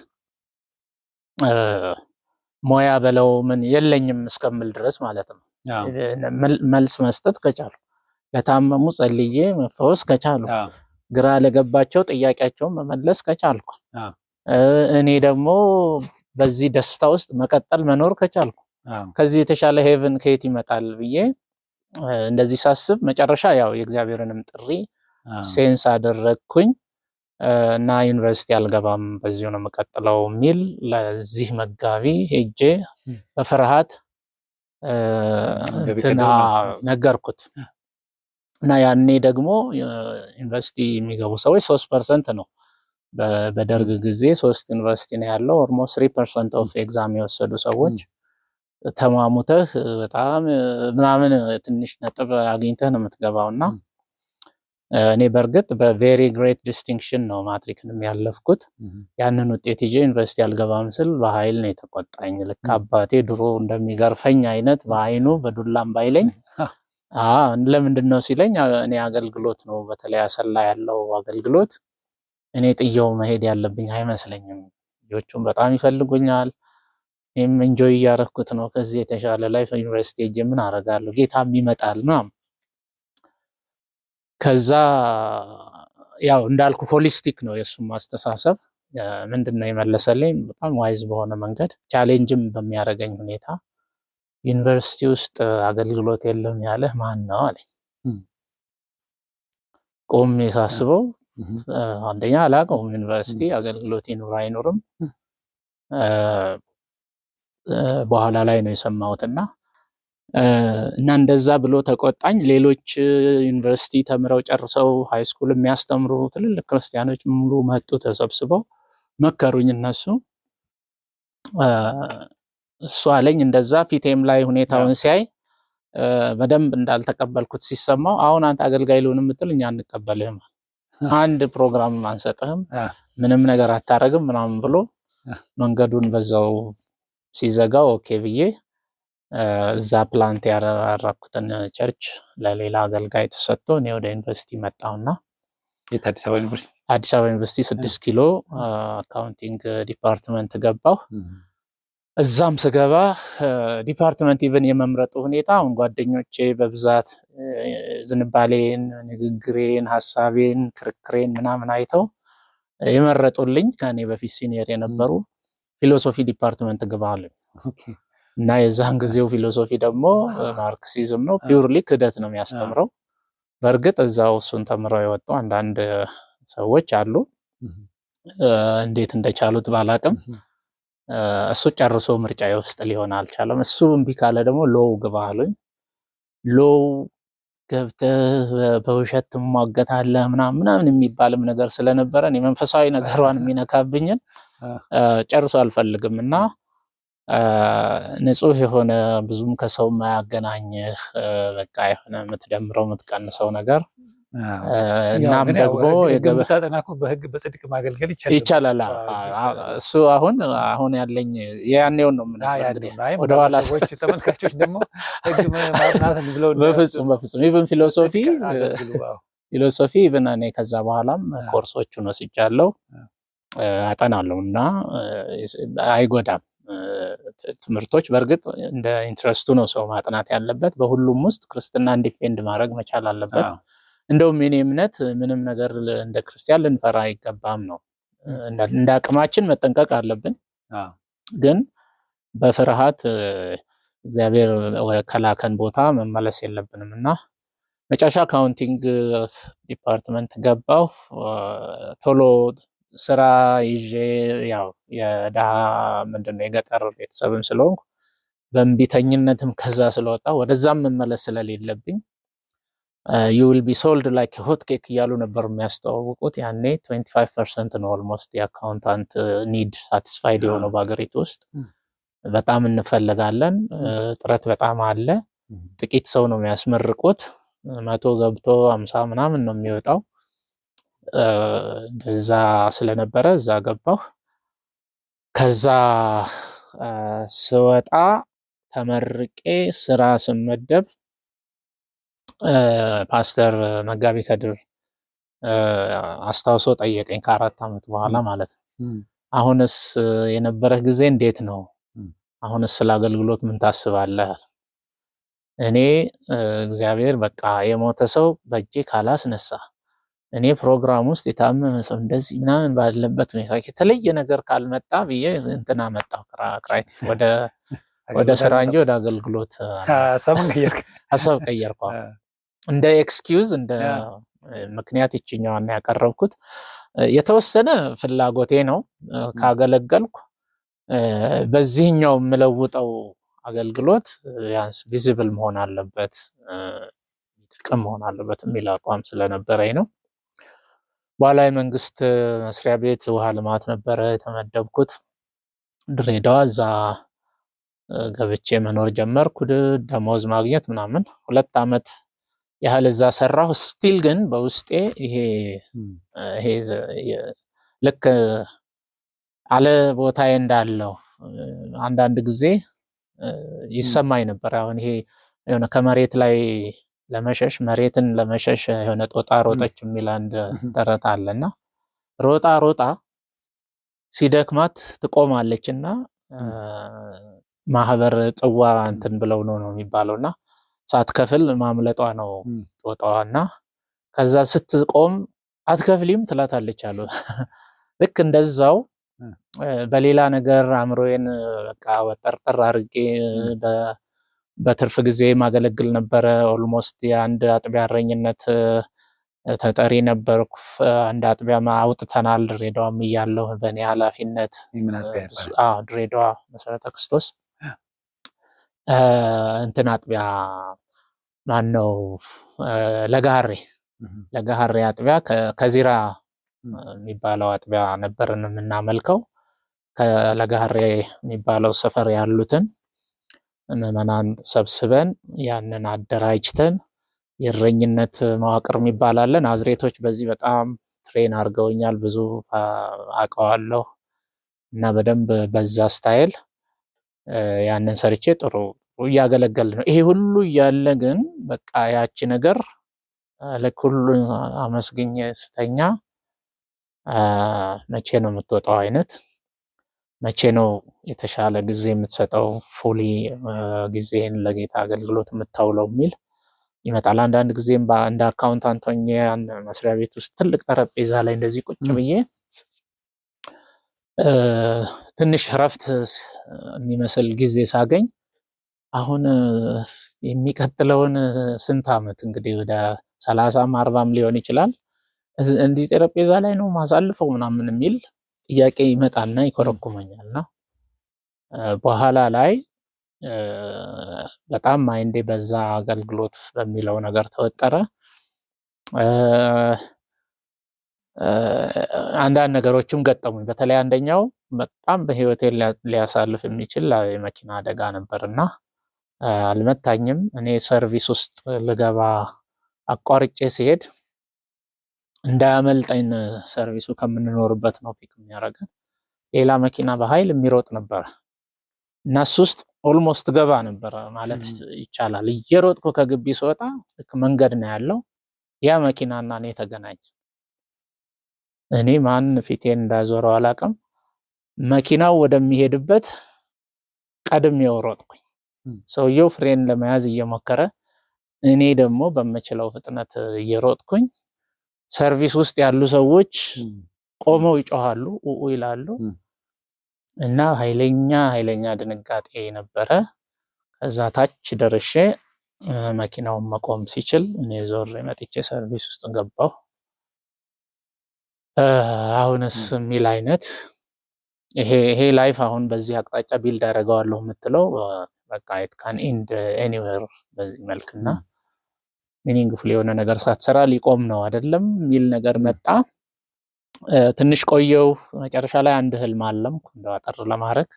ሞያ በለው ምን የለኝም እስከምል ድረስ ማለት ነው። መልስ መስጠት ከቻሉ፣ ለታመሙ ጸልዬ መፈወስ ከቻሉ፣ ግራ ለገባቸው ጥያቄያቸውን መመለስ ከቻልኩ፣ እኔ ደግሞ በዚህ ደስታ ውስጥ መቀጠል መኖር ከቻልኩ ከዚህ የተሻለ ሄቨን ከየት ይመጣል ብዬ እንደዚህ ሳስብ መጨረሻ ያው የእግዚአብሔርንም ጥሪ ሴንስ አደረግኩኝ እና ዩኒቨርሲቲ አልገባም በዚሁ ነው የምቀጥለው የሚል ለዚህ መጋቢ ሄጄ በፍርሃት ነገርኩት። እና ያኔ ደግሞ ዩኒቨርሲቲ የሚገቡ ሰዎች 3% ነው። በደርግ ጊዜ 3 ዩኒቨርሲቲ ነው ያለው። ኦልሞስት 3% ኦፍ ኤግዛም የወሰዱ ሰዎች ተማሙተህ በጣም ምናምን ትንሽ ነጥብ አግኝተህ ነው የምትገባው። እና እኔ በእርግጥ በቬሪ ግሬት ዲስቲንክሽን ነው ማትሪክንም ያለፍኩት። ያንን ውጤት ይዤ ዩኒቨርሲቲ አልገባም ስል በኃይል ነው የተቆጣኝ። ልክ አባቴ ድሮ እንደሚገርፈኝ አይነት በአይኑ በዱላም ባይለኝ ለምንድን ነው ሲለኝ እኔ አገልግሎት ነው በተለይ አሰላ ያለው አገልግሎት እኔ ጥየው መሄድ ያለብኝ አይመስለኝም። ልጆቹም በጣም ይፈልጉኛል፣ እኔም ኢንጆይ እያደረኩት ነው። ከዚህ የተሻለ ላይፍ ዩኒቨርሲቲ ሄጄ ምን አደርጋለሁ? ጌታም ይመጣል ምናምን። ከዛ ያው እንዳልኩ ሆሊስቲክ ነው የእሱም ማስተሳሰብ። ምንድን ነው የመለሰልኝ በጣም ዋይዝ በሆነ መንገድ ቻሌንጅም በሚያደርገኝ ሁኔታ ዩኒቨርሲቲ ውስጥ አገልግሎት የለም ያለህ ማን ነው አለኝ። ቆሜ ሳስበው አንደኛ አላውቀውም ዩኒቨርሲቲ አገልግሎት ይኑር አይኑርም። በኋላ ላይ ነው የሰማሁትና እንደዛ ብሎ ተቆጣኝ። ሌሎች ዩኒቨርሲቲ ተምረው ጨርሰው ሃይስኩል የሚያስተምሩ ትልልቅ ክርስቲያኖች ሙሉ መጡ ተሰብስበው መከሩኝ። እሱ አለኝ እንደዛ ፊቴም ላይ ሁኔታውን ሲያይ በደንብ እንዳልተቀበልኩት ሲሰማው አሁን አንተ አገልጋይ ልሁን የምትል እኛ አንቀበልህም፣ አንድ ፕሮግራም አንሰጥህም፣ ምንም ነገር አታረግም ምናምን ብሎ መንገዱን በዛው ሲዘጋው ኦኬ ብዬ እዛ ፕላንት ያደረኩትን ቸርች ለሌላ አገልጋይ ተሰጥቶ እኔ ወደ ዩኒቨርሲቲ መጣሁና አዲስ አበባ ዩኒቨርሲቲ 6 ኪሎ አካውንቲንግ ዲፓርትመንት ገባሁ። እዛም ስገባ ዲፓርትመንት ኢቨን የመምረጡ ሁኔታ አሁን ጓደኞቼ በብዛት ዝንባሌን፣ ንግግሬን፣ ሀሳቤን፣ ክርክሬን ምናምን አይተው የመረጡልኝ ከኔ በፊት ሲኒየር የነበሩ ፊሎሶፊ ዲፓርትመንት ግባ አሉኝ። እና የዛን ጊዜው ፊሎሶፊ ደግሞ ማርክሲዝም ነው፣ ፒውርሊ ክህደት ነው የሚያስተምረው። በእርግጥ እዛው እሱን ተምረው የወጡ አንዳንድ ሰዎች አሉ፣ እንዴት እንደቻሉት ባላቅም እሱ ጨርሶ ምርጫዬ ውስጥ ሊሆን አልቻለም። እሱ እምቢ ካለ ደግሞ ሎው ግባ አሉኝ። ሎው ገብተህ በውሸት ትሟገታለህ ምናምን የሚባልም ነገር ስለነበረ እኔ መንፈሳዊ ነገሯን የሚነካብኝን ጨርሶ አልፈልግም እና ንጹህ የሆነ ብዙም ከሰው ማያገናኝህ በቃ የሆነ የምትደምረው የምትቀንሰው ነገር እናም ደግሞ በህግ በጽድቅ ማገልገል ይቻላል። እሱ አሁን ያለኝ ያኔውን ነው የምነግርህ። ወደኋላ ሰዎች ተመልካቾች ደግሞ ህግ ማጥናት ብለው በፍጹም ኢቭን ፊሎሶፊ ኢቭን እኔ ከዛ በኋላም ኮርሶቹን ወስጃለሁ አጠናለሁ እና አይጎዳም። ትምህርቶች በእርግጥ እንደ ኢንትረስቱ ነው ሰው ማጥናት ያለበት። በሁሉም ውስጥ ክርስትናን ዲፌንድ ማድረግ መቻል አለበት። እንደውም የኔ እምነት ምንም ነገር እንደ ክርስቲያን ልንፈራ አይገባም ነው። እንደ አቅማችን መጠንቀቅ አለብን፣ ግን በፍርሃት እግዚአብሔር ከላከን ቦታ መመለስ የለብንም እና መጨረሻ አካውንቲንግ ዲፓርትመንት ገባሁ። ቶሎ ስራ ይዤ ያው የድሃ ምንድነው የገጠር ቤተሰብም ስለሆንኩ በእንቢተኝነትም ከዛ ስለወጣ ወደዛም መመለስ ስለሌለብኝ you will be sold like a hot cake እያሉ ነበር የሚያስተዋውቁት። ያኔ 25% ነው ኦልሞስት የአካውንታንት ኒድ ሳቲስፋይድ የሆነው በሀገሪቱ ውስጥ። በጣም እንፈልጋለን፣ ጥረት በጣም አለ። ጥቂት ሰው ነው የሚያስመርቁት፣ 100 ገብቶ 50 ምናምን ነው የሚወጣው። እንደዛ ስለነበረ እዛ ገባሁ። ከዛ ስወጣ ተመርቄ ስራ ስመደብ ፓስተር መጋቢ ከድር አስታውሶ ጠየቀኝ ከ4 ዓመት በኋላ ማለት ነው። አሁንስ የነበረህ ጊዜ እንዴት ነው? አሁንስ ስለ አገልግሎት ምን ታስባለህ? እኔ እግዚአብሔር በቃ የሞተ ሰው በእጄ ካላስነሳ እኔ ፕሮግራም ውስጥ የታመመ ሰው እንደዚህ ምናምን ባለበት ሁኔታ የተለየ ነገር ካልመጣ ብዬ እንትና መጣሁ ክራይቲቭ ወደ ስራ እንጂ ወደ አገልግሎት ሀሳብ ቀየርኩ። እንደ ኤክስኪውዝ እንደ ምክንያት ይችኛዋን ያቀረብኩት የተወሰነ ፍላጎቴ ነው። ካገለገልኩ በዚህኛው የምለውጠው አገልግሎት ያንስ ቪዚብል መሆን አለበት፣ ጥቅም መሆን አለበት የሚል አቋም ስለነበረኝ ነው። በኋላ የመንግስት መስሪያ ቤት ውሃ ልማት ነበረ የተመደብኩት ድሬዳዋ። እዛ ገብቼ መኖር ጀመርኩ፣ ደሞዝ ማግኘት ምናምን 2 ዓመት ያህል እዛ ሰራሁ። ስቲል ግን በውስጤ ይሄ ልክ አለ ቦታዬ እንዳለው አንዳንድ ጊዜ ይሰማኝ ነበር። አሁን ይሄ የሆነ ከመሬት ላይ ለመሸሽ መሬትን ለመሸሽ የሆነ ጦጣ ሮጠች የሚል አንድ ተረት አለና ሮጣ ሲደክማት ትቆማለችና ማህበር ጽዋ እንትን ብለው ነው የሚባለውና ሳትከፍል ማምለጧ ነው ጦጣዋና ከዛ ስትቆም አትከፍሊም ትላታለች አሉ። ልክ እንደዛው በሌላ ነገር አእምሮዬን በቃ ወጠርጠር አድርጌ በትርፍ ጊዜ ማገለግል ነበረ። ኦልሞስት የአንድ አጥቢያ እረኝነት ተጠሪ ነበርኩ። አንድ አጥቢያ አውጥተናል ድሬዳዋም እያለሁ በእኔ ኃላፊነት። ድሬዳዋ መሰረተ ክርስቶስ እንትን አጥቢያ ማነው ለጋሃሬ አጥቢያ ከዚራ የሚባለው አጥቢያ ነበርን የምናመልከው። ከለጋሃሬ የሚባለው ሰፈር ያሉትን ምዕመናን ሰብስበን ያንን አደራጅተን የእረኝነት መዋቅር የሚባል አለ። ናዝሬቶች በዚህ በጣም ትሬን አድርገውኛል፣ ብዙ አውቀዋለሁ እና በደንብ በዛ ስታይል ያንን ሰርቼ ጥሩ እያገለገል ነው። ይሄ ሁሉ እያለ ግን በቃ ያቺ ነገር ልክ ሁሉ አመስግኜ ስተኛ መቼ ነው የምትወጣው አይነት፣ መቼ ነው የተሻለ ጊዜ የምትሰጠው ፉሊ ጊዜህን ለጌታ አገልግሎት የምታውለው የሚል ይመጣል። አንዳንድ ጊዜም እንደ አካውንታንት ሆኜ መስሪያ ቤት ውስጥ ትልቅ ጠረጴዛ ላይ እንደዚህ ቁጭ ብዬ ትንሽ እረፍት የሚመስል ጊዜ ሳገኝ አሁን የሚቀጥለውን ስንት ዓመት እንግዲህ ወደ 30 40 ሊሆን ይችላል እንዲህ ጠረጴዛ ላይ ነው ማሳልፈው ምናምን የሚል ጥያቄ ይመጣና ይኮረኩመኛልና በኋላ ላይ በጣም ማይንዴ በዛ አገልግሎት በሚለው ነገር ተወጠረ። አንዳንድ ነገሮችም ገጠሙኝ። በተለይ አንደኛው በጣም በህይወቴ ሊያሳልፍ የሚችል የመኪና አደጋ ነበርና አልመታኝም። እኔ ሰርቪስ ውስጥ ልገባ አቋርጬ ሲሄድ እንዳያመልጠኝ ሰርቪሱ ከምንኖርበት ነው ፒክ የሚያደርገን ሌላ መኪና በኃይል የሚሮጥ ነበር እና እሱ ውስጥ ኦልሞስት ገባ ነበር ማለት ይቻላል። እየሮጥኩ ከግቢ ስወጣ ልክ መንገድ ነው ያለው፣ ያ መኪናና እኔ ተገናኘ። እኔ ማን ፊቴን እንዳዞረው አላውቅም። መኪናው ወደሚሄድበት ቀድሜው ሮጥኩኝ። ሰውየው ፍሬን ለመያዝ እየሞከረ እኔ ደግሞ በምችለው ፍጥነት እየሮጥኩኝ ሰርቪስ ውስጥ ያሉ ሰዎች ቆመው ይጮሃሉ፣ ኡኡ ይላሉ እና ኃይለኛ ድንጋጤ ነበረ። ከዛ ታች ደርሼ መኪናውን መቆም ሲችል እኔ ዞር መጥቼ ሰርቪስ ውስጥ ገባሁ። አሁንስ የሚል አይነት ይሄ ላይፍ አሁን በዚህ አቅጣጫ ቢልድ አደርገዋለሁ የምትለው በቃ ኢት ካን ኤንድ ኤኒዌር በዚህ መልክና ሚኒንግፉል የሆነ ነገር ሳትሰራ ሊቆም ነው አይደለም የሚል ነገር መጣ። ትንሽ ቆየው። መጨረሻ ላይ አንድ ህልም አለምኩ እንደው አጠር ለማድረግ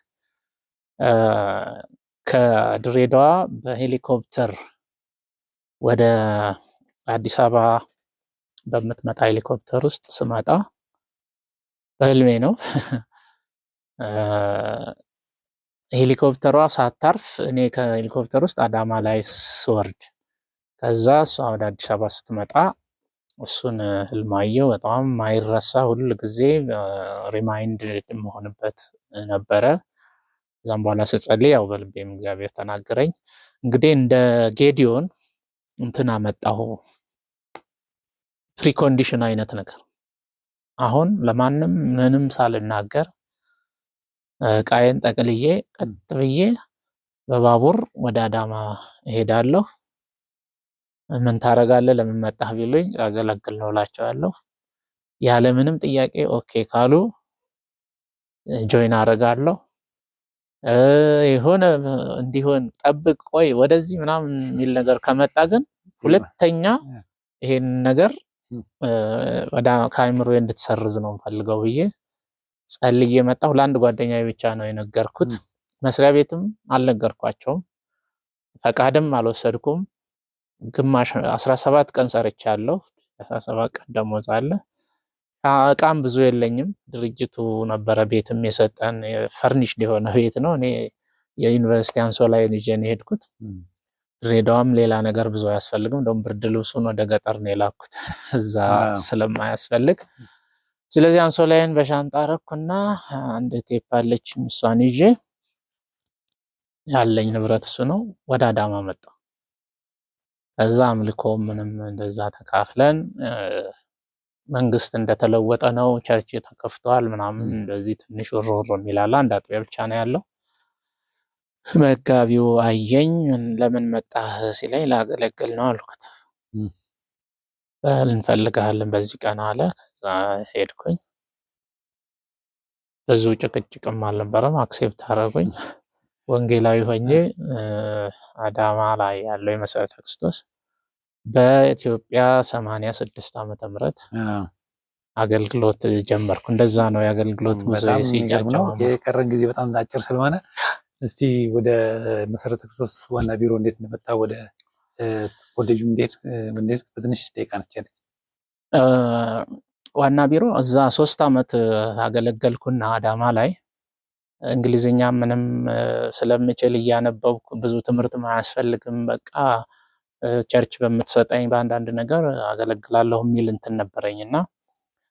ከድሬዳዋ በሄሊኮፕተር ወደ አዲስ አበባ በምትመጣ ሄሊኮፕተር ውስጥ ስመጣ በህልሜ ነው። ሄሊኮፕተሯ ሳታርፍ እኔ ከሄሊኮፕተር ውስጥ አዳማ ላይ ስወርድ ከዛ እሷ ወደ አዲስ አበባ ስትመጣ እሱን ህልም አየሁ። በጣም ማይረሳ ሁል ጊዜ ሪማይንድ የምሆንበት ነበረ። ከዛም በኋላ ስጸልይ ያው በልቤም እግዚአብሔር ተናገረኝ። እንግዲህ እንደ ጌዲዮን እንትን አመጣሁ ፕሪኮንዲሽን አይነት ነገር። አሁን ለማንም ምንም ሳልናገር ቃየን ጠቅልዬ ቀጥ ብዬ በባቡር ወደ አዳማ እሄዳለሁ። ምን ታረጋለህ ለምን መጣህ ቢሉኝ አገለግል ነው እላቸዋለሁ። ያለ ምንም ጥያቄ ኦኬ ካሉ ጆይን አረጋለሁ። የሆነ እንዲሆን ጠብቅ ቆይ ወደዚህ ምናምን የሚል ነገር ከመጣ ግን ሁለተኛ ይሄን ነገር ወደ ከአእምሮዬ እንድትሰርዝ ነው የምፈልገው ብዬ ጸልዬ መጣሁ። ለአንድ ጓደኛዬ ብቻ ነው የነገርኩት። መስሪያ ቤትም አልነገርኳቸውም። ፈቃድም አልወሰድኩም። ግማሽ 17 ቀን ሰርቻለሁ። 17 ቀን ደሞዝ አለ። እቃም ብዙ የለኝም። ድርጅቱ ነበረ ቤትም የሰጠን ፈርኒሽድ የሆነ ቤት ነው። እኔ የዩኒቨርሲቲ አንሶላዬን ይዤ ነው የሄድኩት። ድሬዳዋም ሌላ ነገር ብዙ አያስፈልግም። እንደውም ብርድ ልብሱን ወደ ገጠር ነው የላኩት እዛ ስለማያስፈልግ። ስለዚህ አንሶላዬን በሻንጣ አረኩና አንድ ቴፕ አለች እሷን ይዤ ያለኝ ንብረት እሱ ነው ወደ አዳማ መጣሁ። ከዛ አምልኮ ምንም እንደዛ ተካፍለን መንግስት እንደተለወጠ ነው፣ ቸርች ተከፍቷል ምናምን እንደዚህ ትንሽ ወሮሮ የሚላል አንድ አጥቢያ ብቻ ነው ያለው። መጋቢው አየኝ። ለምን መጣህ ሲለኝ ላገለግል ነው አልኩት። እንፈልግሃለን በዚህ ቀን አለ። ከዛ ሄድኩኝ። ብዙ ጭቅጭቅም አልነበረም። አክሴፕት አደረጉኝ። ወንጌላዊ ሆኜ አዳማ ላይ ያለው የመሰረተ ክርስቶስ በኢትዮጵያ 86 ዓመተ ምህረት አገልግሎት ጀመርኩ። እንደዛ ነው የአገልግሎት ጉዞ ሲጀምር። የቀረን ጊዜ በጣም አጭር ስለሆነ እስቲ ወደ መሰረተ ክርስቶስ ዋና ቢሮ እንዴት እንደመጣ ወደ ኮሌጁ እንዴት በትንሽ ደቂቃ ነች ያለች። ዋና ቢሮ እዛ 3 ዓመት አገለገልኩና አዳማ ላይ እንግሊዝኛ ምንም ስለምችል እያነበብኩ ብዙ ትምህርት አያስፈልግም በቃ ቸርች በምትሰጠኝ በአንዳንድ ነገር አገለግላለሁ የሚል እንትን ነበረኝና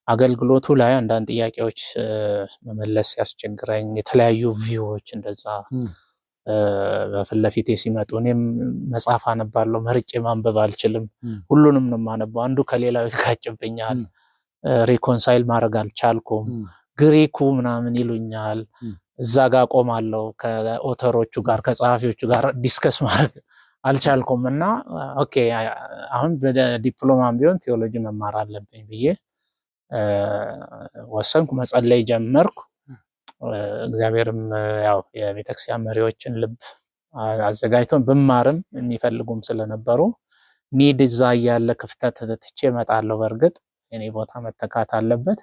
አገልግሎቱ ላይ አንዳንድ ጥያቄዎች መመለስ ያስቸግረኝ፣ የተለያዩ ቪዎች እንደዛ በፊት ለፊቴ ሲመጡ እኔም መጽሐፍ አነባለሁ፣ መርጬ ማንበብ አልችልም። ሁሉንም ነው የማነበው። አንዱ ከሌላው ይጋጭብኛል። ሪኮንሳይል ማድረግ አልቻልኩም። ግሪኩ ምናምን ይሉኛል። እዛ ጋር ቆማለሁ ከኦተሮቹ ጋር ከጸሐፊዎቹ ጋር ዲስከስ ማድረግ አልቻልኩም እና ኦኬ አሁን በዲፕሎማም ቢሆን ቴዎሎጂ መማር አለብኝ ብዬ ወሰንኩ። መጸለይ ጀመርኩ። እግዚአብሔርም ያው የቤተክርስቲያን መሪዎችን ልብ አዘጋጅቶን ብማርም የሚፈልጉም ስለነበሩ ኒድ እዛ ያለ ክፍተት ትቼ እመጣለሁ። በእርግጥ የኔ ቦታ መተካት አለበት።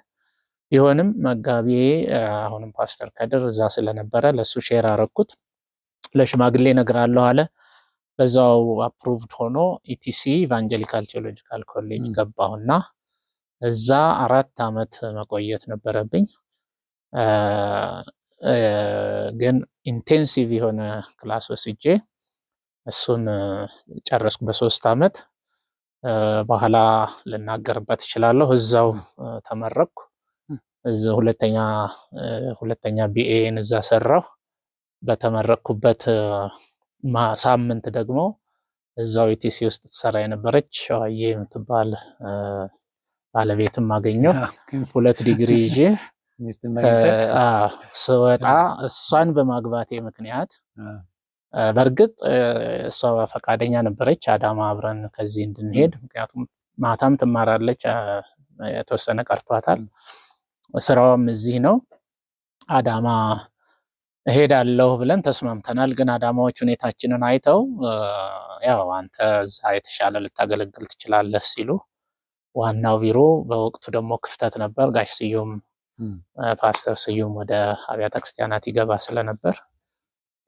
ቢሆንም መጋቢ አሁንም ፓስተር ከድር እዛ ስለነበረ ለሱ ሼር አረኩት። ለሽማግሌ እነግራለሁ አለ። በዛው አፕሩቭድ ሆኖ ኢቲሲ ኢቫንጀሊካል ቴዎሎጂካል ኮሌጅ ገባሁና እዛ 4 ዓመት መቆየት ነበረብኝ። ግን ኢንቴንሲቭ የሆነ ክላስ ወስጄ እሱን ጨረስኩ በ3 ዓመት። በኋላ ልናገርበት እችላለሁ። እዛው ተመረቅኩ። እዛ ሁለተኛ ቢኤን እዛ ሰራሁ። በተመረቅኩበት ሳምንት ደግሞ እዛው ኢቲሲ ውስጥ ትሰራ የነበረች ሸዋዬ የምትባል ባለቤትም አገኘሁ። 2 ዲግሪ ይዤ ስወጣ እሷን በማግባቴ ምክንያት በእርግጥ እሷ ፈቃደኛ ነበረች አዳማ አብረን ከዚህ እንድንሄድ። ምክንያቱም ማታም ትማራለች፣ የተወሰነ ቀርቷታል፣ ስራዋም እዚህ ነው። አዳማ እሄዳለሁ ብለን ተስማምተናል። ግን አዳማዎች ሁኔታችንን አይተው ያው አንተ እዛ የተሻለ ልታገለግል ትችላለህ ሲሉ ዋናው ቢሮ በወቅቱ ደግሞ ክፍተት ነበር። ጋሽ ስዩም ፓስተር ስዩም ወደ አብያተ ክርስቲያናት ይገባ ስለነበር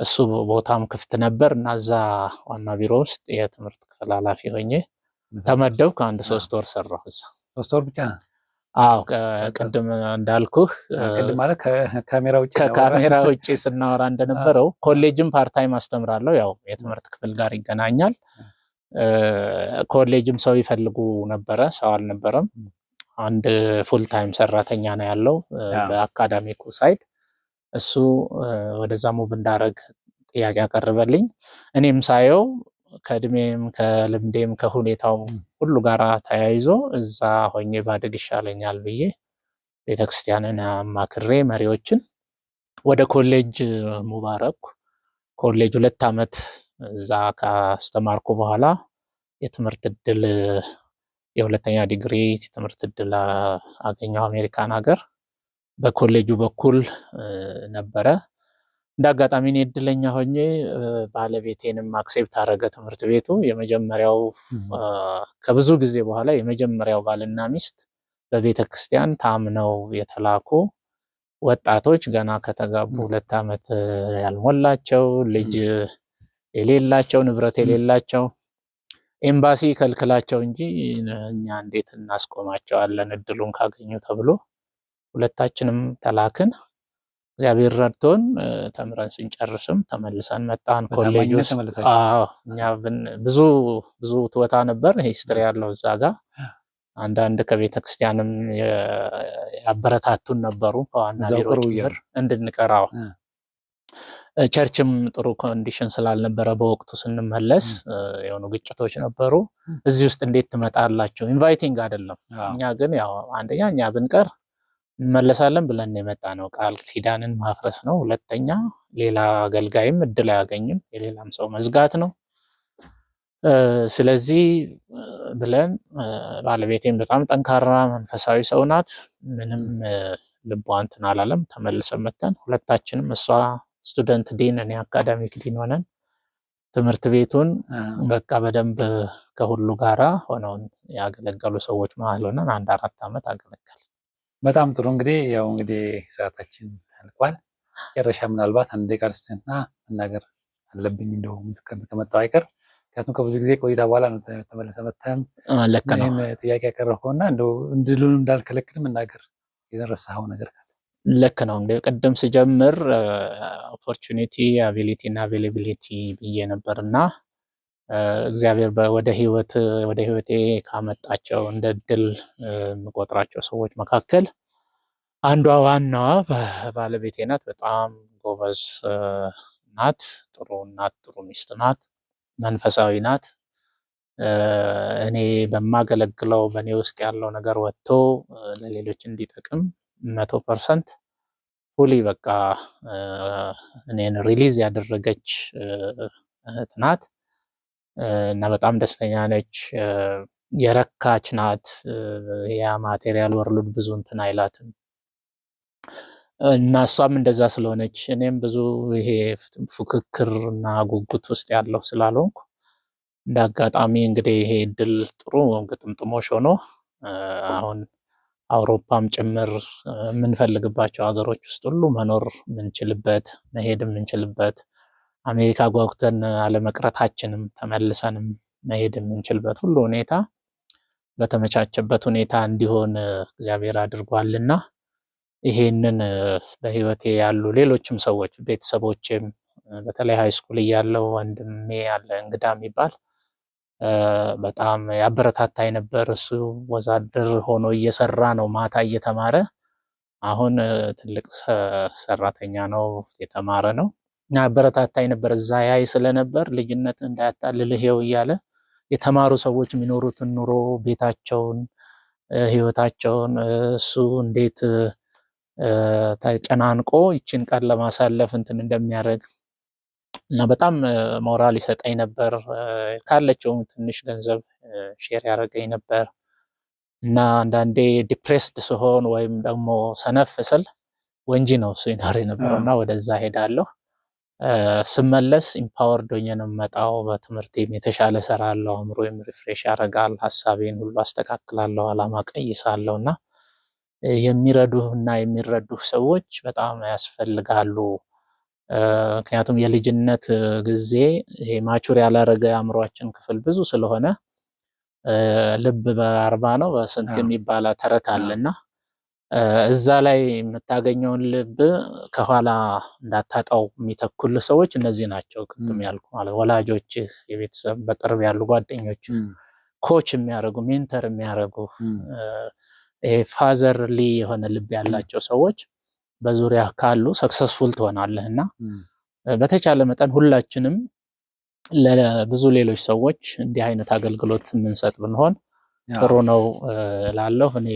እሱ ቦታም ክፍት ነበር እና እዛ ዋና ቢሮ ውስጥ የትምህርት ክፍል ኃላፊ ሆኜ ተመደብኩ። 3 ወር ሰራሁ እዛ። 3 ወር ብቻ? አዎ፣ ቅድም እንዳልኩህ ቅድም ማለት ከካሜራ ውጭ ስናወራ እንደነበረው ኮሌጅም ፓርታይም አስተምራለሁ። ያው የትምህርት ክፍል ጋር ይገናኛል። ኮሌጅም ሰው ይፈልጉ ነበረ፣ ሰው አልነበረም። አንድ ፉል ታይም ሰራተኛ ነው ያለው በአካዳሚኩ ሳይድ። እሱ ወደዛ ሙቭ እንዳረግ ጥያቄ ያቀርበልኝ። እኔም ሳየው ከእድሜም ከልምዴም ከሁኔታው ሁሉ ጋር ተያይዞ እዛ ሆኜ ባድግ ይሻለኛል ብዬ ቤተክርስቲያንን አማክሬ መሪዎችን ወደ ኮሌጅ ሙቭ አረግኩ። ኮሌጅ 2 ዓመት እዛ ካስተማርኩ በኋላ የትምህርት እድል የ2ኛ ዲግሪ ትምህርት እድል አገኘሁ አሜሪካን ሀገር። በኮሌጁ በኩል ነበረ። እንደ አጋጣሚ እኔ እድለኛ ሆኜ ባለቤቴንም አክሴፕት አደረገ ትምህርት ቤቱ። የመጀመሪያው ከብዙ ጊዜ በኋላ የመጀመሪያው ባልና ሚስት በቤተ ክርስቲያን ታምነው የተላኩ ወጣቶች ገና ከተጋቡ 2 ዓመት ያልሞላቸው ልጅ የሌላቸው ንብረት የሌላቸው ኤምባሲ ከልክላቸው እንጂ እኛ እንዴት እናስቆማቸዋለን እድሉን ካገኙ ተብሎ ሁለታችንም ተላክን። እግዚአብሔር ረድቶን ተምረን ስንጨርስም ተመልሰን መጣን ኮሌጅ ውስጥ። እኛ ብዙ ትወታ ነበር፣ ሂስትሪ ያለው እዛ ጋር አንዳንድ ከቤተ ክርስቲያንም ያበረታቱን ነበሩ ከዋና ቢሮ እንድንቀራው። ቸርችም ጥሩ ኮንዲሽን ስላልነበረ በወቅቱ ስንመለስ የሆኑ ግጭቶች ነበሩ። እዚህ ውስጥ እንዴት ትመጣላችሁ? ኢንቫይቲንግ አይደለም። እኛ ግን ያው አንደኛ እኛ ብንቀር እንመለሳለን ብለን የመጣ ነው። ቃል ኪዳንን ማፍረስ ነው። ሁለተኛ ሌላ አገልጋይም እድል አያገኝም፣ የሌላም ሰው መዝጋት ነው። ስለዚህ ብለን ባለቤቴም በጣም ጠንካራ መንፈሳዊ ሰው ናት። ምንም ልቧ እንትን አላለም። ተመልሰን መተን ሁለታችንም እሷ ስቱደንት ዲን እኔ አካዳሚክ ዲን ሆነን ትምህርት ቤቱን በቃ በደንብ ከሁሉ ጋራ ሆነውን ያገለገሉ ሰዎች መሀል ሆነን 4 ዓመት አገለገል። በጣም ጥሩ። እንግዲህ ሰዓታችን አልቋል። ጨረሻ ምናልባት አንድ ደቂቃ ልስጥና መናገር አለብኝ እንደው ምስክር ከመጣው አይቀር፣ ምክንያቱም ከብዙ ጊዜ ቆይታ በኋላ ነው ተመልሰህ መተህም ጥያቄ ያቀረብከውና እንደው እንድሉን እንዳልከለክል መናገር የደረሰው ነገር ካለ። ልክ ነው። እንግዲህ ቅድም ስጀምር ኦፖርቹኒቲ አቢሊቲ እና አቬይላቢሊቲ ብዬ ነበርና እግዚአብሔር ወደ ህይወቴ ካመጣቸው እንደ እድል የምቆጥራቸው ሰዎች መካከል አንዷ ዋናዋ ባለቤቴ ናት። በጣም ጎበዝ ናት፣ ጥሩ ናት፣ ጥሩ ሚስት ናት፣ መንፈሳዊ ናት። እኔ በማገለግለው በእኔ ውስጥ ያለው ነገር ወጥቶ ለሌሎች እንዲጠቅም 100% ፉሊ በቃ እኔን ሪሊዝ ያደረገች እህት ናት እና በጣም ደስተኛ ነች። የረካች ናት። ያ ማቴሪያል ወርልድ ብዙ እንትን አይላትም እና እሷም እንደዛ ስለሆነች እኔም ብዙ ይሄ ፉክክር እና ጉጉት ውስጥ ያለው ስላልሆንኩ እንደ አጋጣሚ እንግዲህ ይሄ እድል ጥሩ ግጥምጥሞሽ ሆኖ አሁን አውሮፓም ጭምር የምንፈልግባቸው ሀገሮች ውስጥ ሁሉ መኖር የምንችልበት መሄድ የምንችልበት አሜሪካ ጓጉተን አለመቅረታችንም ተመልሰንም መሄድ የምንችልበት ሁሉ ሁኔታ በተመቻቸበት ሁኔታ እንዲሆን እግዚአብሔር አድርጓልና ይሄንን በህይወቴ ያሉ ሌሎችም ሰዎች ቤተሰቦችም በተለይ ሃይስኩል እያለው ወንድሜ ያለ እንግዳ የሚባል በጣም ያበረታታኝ ነበር። እሱ ወዛደር ሆኖ እየሰራ ነው ማታ እየተማረ፣ አሁን ትልቅ ሰራተኛ ነው፣ የተማረ ነው። አበረታታኝ ነበር። እዛ ያይ ስለነበር ልጅነት እንዳያታልልህ ይኸው እያለ የተማሩ ሰዎች የሚኖሩትን ኑሮ ቤታቸውን፣ ህይወታቸውን እሱ እንዴት ተጨናንቆ ይችን ቀን ለማሳለፍ እንትን እንደሚያደርግ እና በጣም ሞራል ይሰጠኝ ነበር። ካለችውም ትንሽ ገንዘብ ሼር ያደርገኝ ነበር እና አንዳንዴ ዲፕሬስድ ስሆን ወይም ደግሞ ሰነፍ ስል ወንጂ ነው እሱ ይኖር የነበረው እና ወደዛ ሄዳለሁ። ስመለስ ኢምፓወርድ ሆኜ ነው የምመጣው። በትምህርቴም የተሻለ እሰራለሁ፣ አእምሮዬም ሪፍሬሽ ያደርጋል፣ ሀሳቤን ሁሉ አስተካክላለሁ፣ አላማ ቀይሳለሁ እና የሚረዱህ እና የሚረዱህ ሰዎች በጣም ያስፈልጋሉ። ምክንያቱም የልጅነት ጊዜ ይሄ ማቹር ያላረገ አእምሯችን ክፍል ብዙ ስለሆነ ልብ በ40 ነው በስንት የሚባል ተረት አለና እዛ ላይ የምታገኘውን ልብ ከኋላ እንዳታጣው የሚተኩልህ ሰዎች እነዚህ ናቸው። ቅድም ያልኩ ማለት ወላጆች፣ የቤተሰብ በቅርብ ያሉ ጓደኞች፣ ኮች የሚያደርጉ ሜንተር የሚያደርጉ ፋዘርሊ የሆነ ልብ ያላቸው ሰዎች በዙሪያ ካሉ ሰክሰስፉል ትሆናለህ እና በተቻለ መጠን ሁላችንም ለብዙ ሌሎች ሰዎች እንዲህ አይነት አገልግሎት የምንሰጥ ብንሆን ጥሩ ነው እላለሁ። እኔ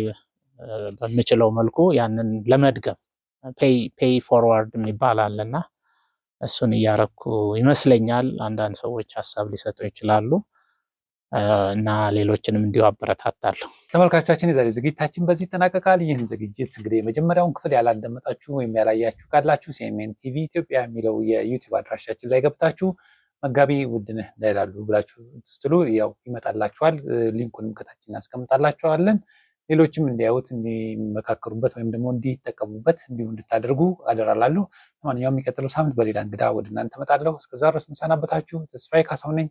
በምችለው መልኩ ያንን ለመድገም ፔይ ፎርዋርድ የሚባል አለና እሱን እያረኩ ይመስለኛል። አንዳንድ ሰዎች ሀሳብ ሊሰጡ ይችላሉ እና ሌሎችንም እንዲሁ አበረታታለሁ። ተመልካቾቻችን የዛሬ ዝግጅታችን በዚህ ይጠናቀቃል። ይህን ዝግጅት እንግዲህ የመጀመሪያውን ክፍል ያላደመጣችሁ ወይም ያላያችሁ ካላችሁ ሲኤምኤን ቲቪ ኢትዮጵያ የሚለው የዩቲዩብ አድራሻችን ላይ ገብታችሁ መጋቢ ውድነህ እንዳይላሉ ብላችሁ ስትሉ ያው ይመጣላችኋል። ሊንኩንም ከታች እናስቀምጣላችኋለን። ሌሎችም እንዲያዩት እንዲመካከሩበት ወይም ደግሞ እንዲጠቀሙበት እንዲሁ እንድታደርጉ አደራላለሁ። ለማንኛውም የሚቀጥለው ሳምንት በሌላ እንግዳ ወደ እናንተ እመጣለሁ። እስከዛ ድረስ መሰናበታችሁ ተስፋዬ ካሳሁን ነኝ።